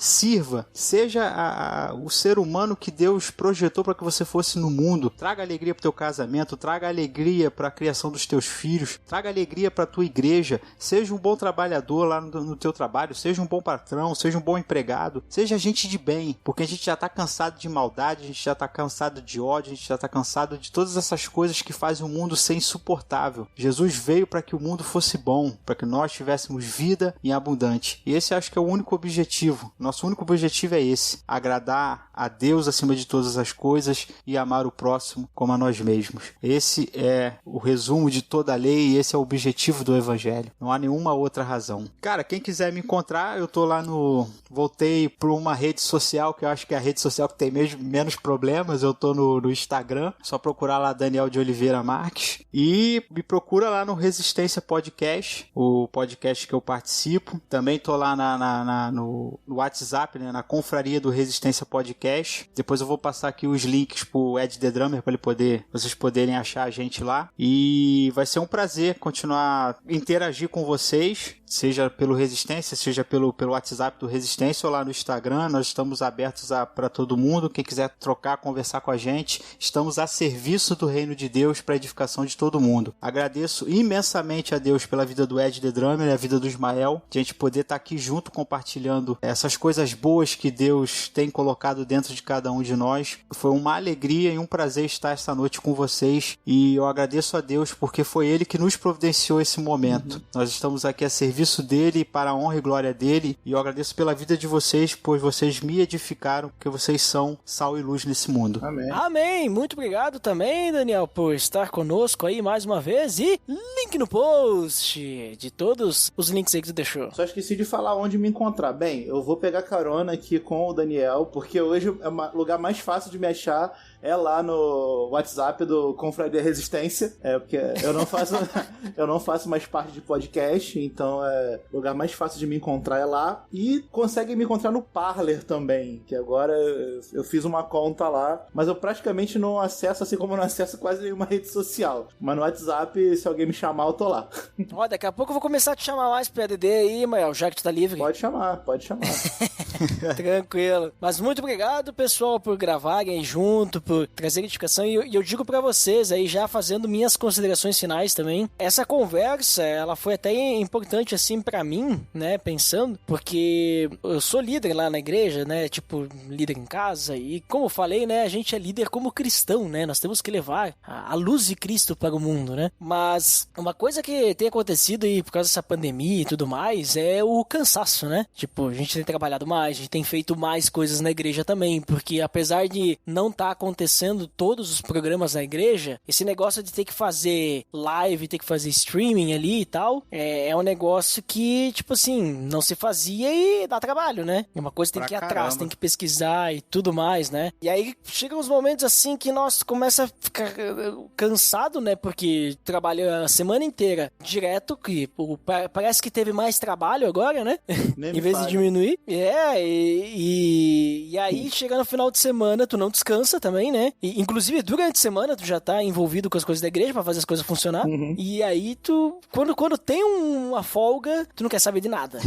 seja o ser humano que Deus projetou para que você fosse no mundo. Traga alegria para o teu casamento, traga alegria para a criação dos teus filhos, traga alegria para a tua igreja, seja um bom trabalhador lá no teu trabalho, seja um bom patrão, seja um bom empregado, seja gente de bem, porque a gente já está cansado de maldade, a gente já está cansado de ódio, a gente já está cansado de todas essas coisas que fazem o mundo ser insuportável. Jesus veio para que o mundo fosse bom, para que nós tivéssemos vida em abundante. E esse acho que é o único objetivo. Nosso único objetivo é esse: agradar a Deus acima de todas as coisas e amar o próximo como a nós mesmos. Esse é o resumo de toda a lei e esse é o objetivo do evangelho. Não há nenhuma outra razão. Cara, quem quiser me encontrar, eu tô lá voltei para uma rede social que eu acho que é a rede social que tem menos problemas. Eu tô no Instagram, só procurar lá Daniel de Oliveira Marques, e me procura lá no Resistência Podcast, o podcast que eu participo. Também tô lá no WhatsApp, né, na confraria do Resistência Podcast. Depois eu vou passar aqui os links pro Ed The Drummer para vocês poderem achar a gente lá. E vai ser um prazer continuar interagir com vocês, seja pelo Resistência, seja pelo WhatsApp do Resistência ou lá no Instagram. Nós estamos abertos para todo mundo. Quem quiser trocar, conversar com a gente, estamos a serviço do reino de Deus para edificação de todo mundo. Agradeço imensamente a Deus pela vida do Ed The Drummer e a vida do Ismael, de a gente poder estar aqui junto compartilhando essas coisas boas que Deus tem colocado dentro de cada um de nós. Foi uma alegria e um prazer estar esta noite com vocês, e eu agradeço a Deus porque foi Ele que nos providenciou esse momento. Nós estamos aqui a serviço dele, para a honra e glória dele, e eu agradeço pela vida de vocês, pois vocês me edificaram, porque vocês são sal e luz nesse mundo. Amém. Amém. Muito obrigado também, Daniel, por estar conosco aí mais uma vez, e link no post de todos os links aí que tu deixou. Só esqueci de falar onde me encontrar. Bem, eu vou pegar carona aqui com o Daniel, porque hoje é o lugar mais fácil de me achar é lá no WhatsApp do Confraria Resistência. Porque eu não faço mais parte de podcast, então o lugar mais fácil de me encontrar é lá. E consegue me encontrar no Parler também, que agora eu fiz uma conta lá, mas eu praticamente não acesso, assim como eu não acesso quase nenhuma rede social. Mas no WhatsApp, se alguém me chamar, eu tô lá. Ó, daqui a pouco eu vou começar a te chamar mais pro PADD aí, Mael, já que tu tá livre. Pode chamar. Tranquilo. Mas muito obrigado, pessoal, por gravarem aí junto, por trazer edificação. E eu digo pra vocês aí, já fazendo minhas considerações finais também, essa conversa, ela foi até importante, assim, pra mim, né, pensando, porque eu sou líder lá na igreja, né, tipo, líder em casa, e como eu falei, né, a gente é líder como cristão, né, nós temos que levar a luz de Cristo para o mundo, né, mas uma coisa que tem acontecido aí por causa dessa pandemia e tudo mais, é o cansaço, né, tipo, a gente tem trabalhado mais, a gente tem feito mais coisas na igreja também, porque apesar de não estar acontecendo todos os programas na igreja, esse negócio de ter que fazer live, ter que fazer streaming ali e tal, é um negócio que, tipo assim, não se fazia e dá trabalho, né? É uma coisa que tem que ir atrás, tem que pesquisar e tudo mais, né? E aí chegam uns momentos assim que nós começa a ficar cansado, né? Porque trabalha a semana inteira direto, que parece que teve mais trabalho agora, né? Em vez de diminuir. E aí chega no final de semana, tu não descansa também, né? E, inclusive durante a semana tu já tá envolvido com as coisas da igreja pra fazer as coisas funcionar. E aí tu, quando tem uma folga, tu não quer saber de nada.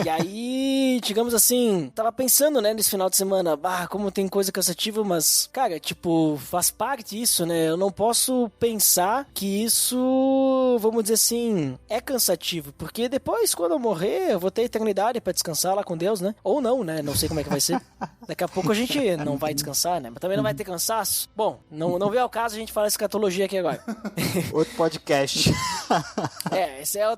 E aí, digamos assim, tava pensando, né, nesse final de semana, como tem coisa cansativa, mas, cara, tipo, faz parte isso, né? Eu não posso pensar que isso, vamos dizer assim, é cansativo, porque depois, quando eu morrer, eu vou ter eternidade pra descansar lá com Deus, né? Ou não, né? Não sei como é que vai ser. Daqui a pouco a gente não vai descansar, né? Mas também não vai ter cansaço. Bom, não vê ao caso a gente falar escatologia aqui agora. Outro podcast. Esse é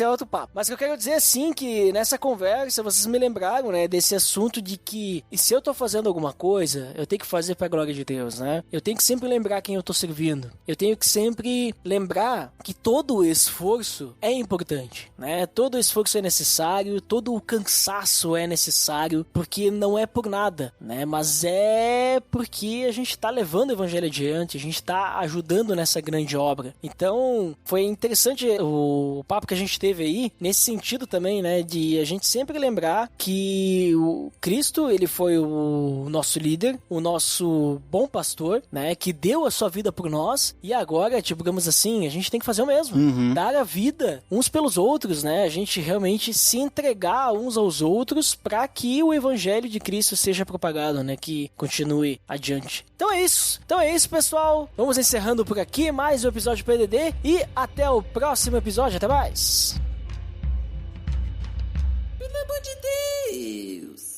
outro papo. Mas o que eu quero dizer, assim, que nessa conversa vocês me lembraram, né, desse assunto de que se eu tô fazendo alguma coisa, eu tenho que fazer pra glória de Deus, né? Eu tenho que sempre lembrar quem eu tô servindo. Eu tenho que sempre lembrar que todo o esforço é importante, né? Todo o esforço é necessário, todo o cansaço é necessário, porque não é por nada, né? Mas é porque a gente tá levando o evangelho adiante, a gente tá ajudando nessa grande obra. Então, foi interessante o papo que a gente teve aí, nesse sentido também, né, de a gente sempre lembrar que o Cristo, ele foi o nosso líder, o nosso bom pastor, né, que deu a sua vida por nós, e agora, tipo, digamos assim, a gente tem que fazer o mesmo, dar a vida uns pelos outros, né, a gente realmente se entregar uns aos outros para que o evangelho de Cristo seja propagado, né, que continue adiante. Então é isso, pessoal, vamos encerrando por aqui mais um episódio do PDD e até o próximo episódio, até mais! Pelo amor de Deus!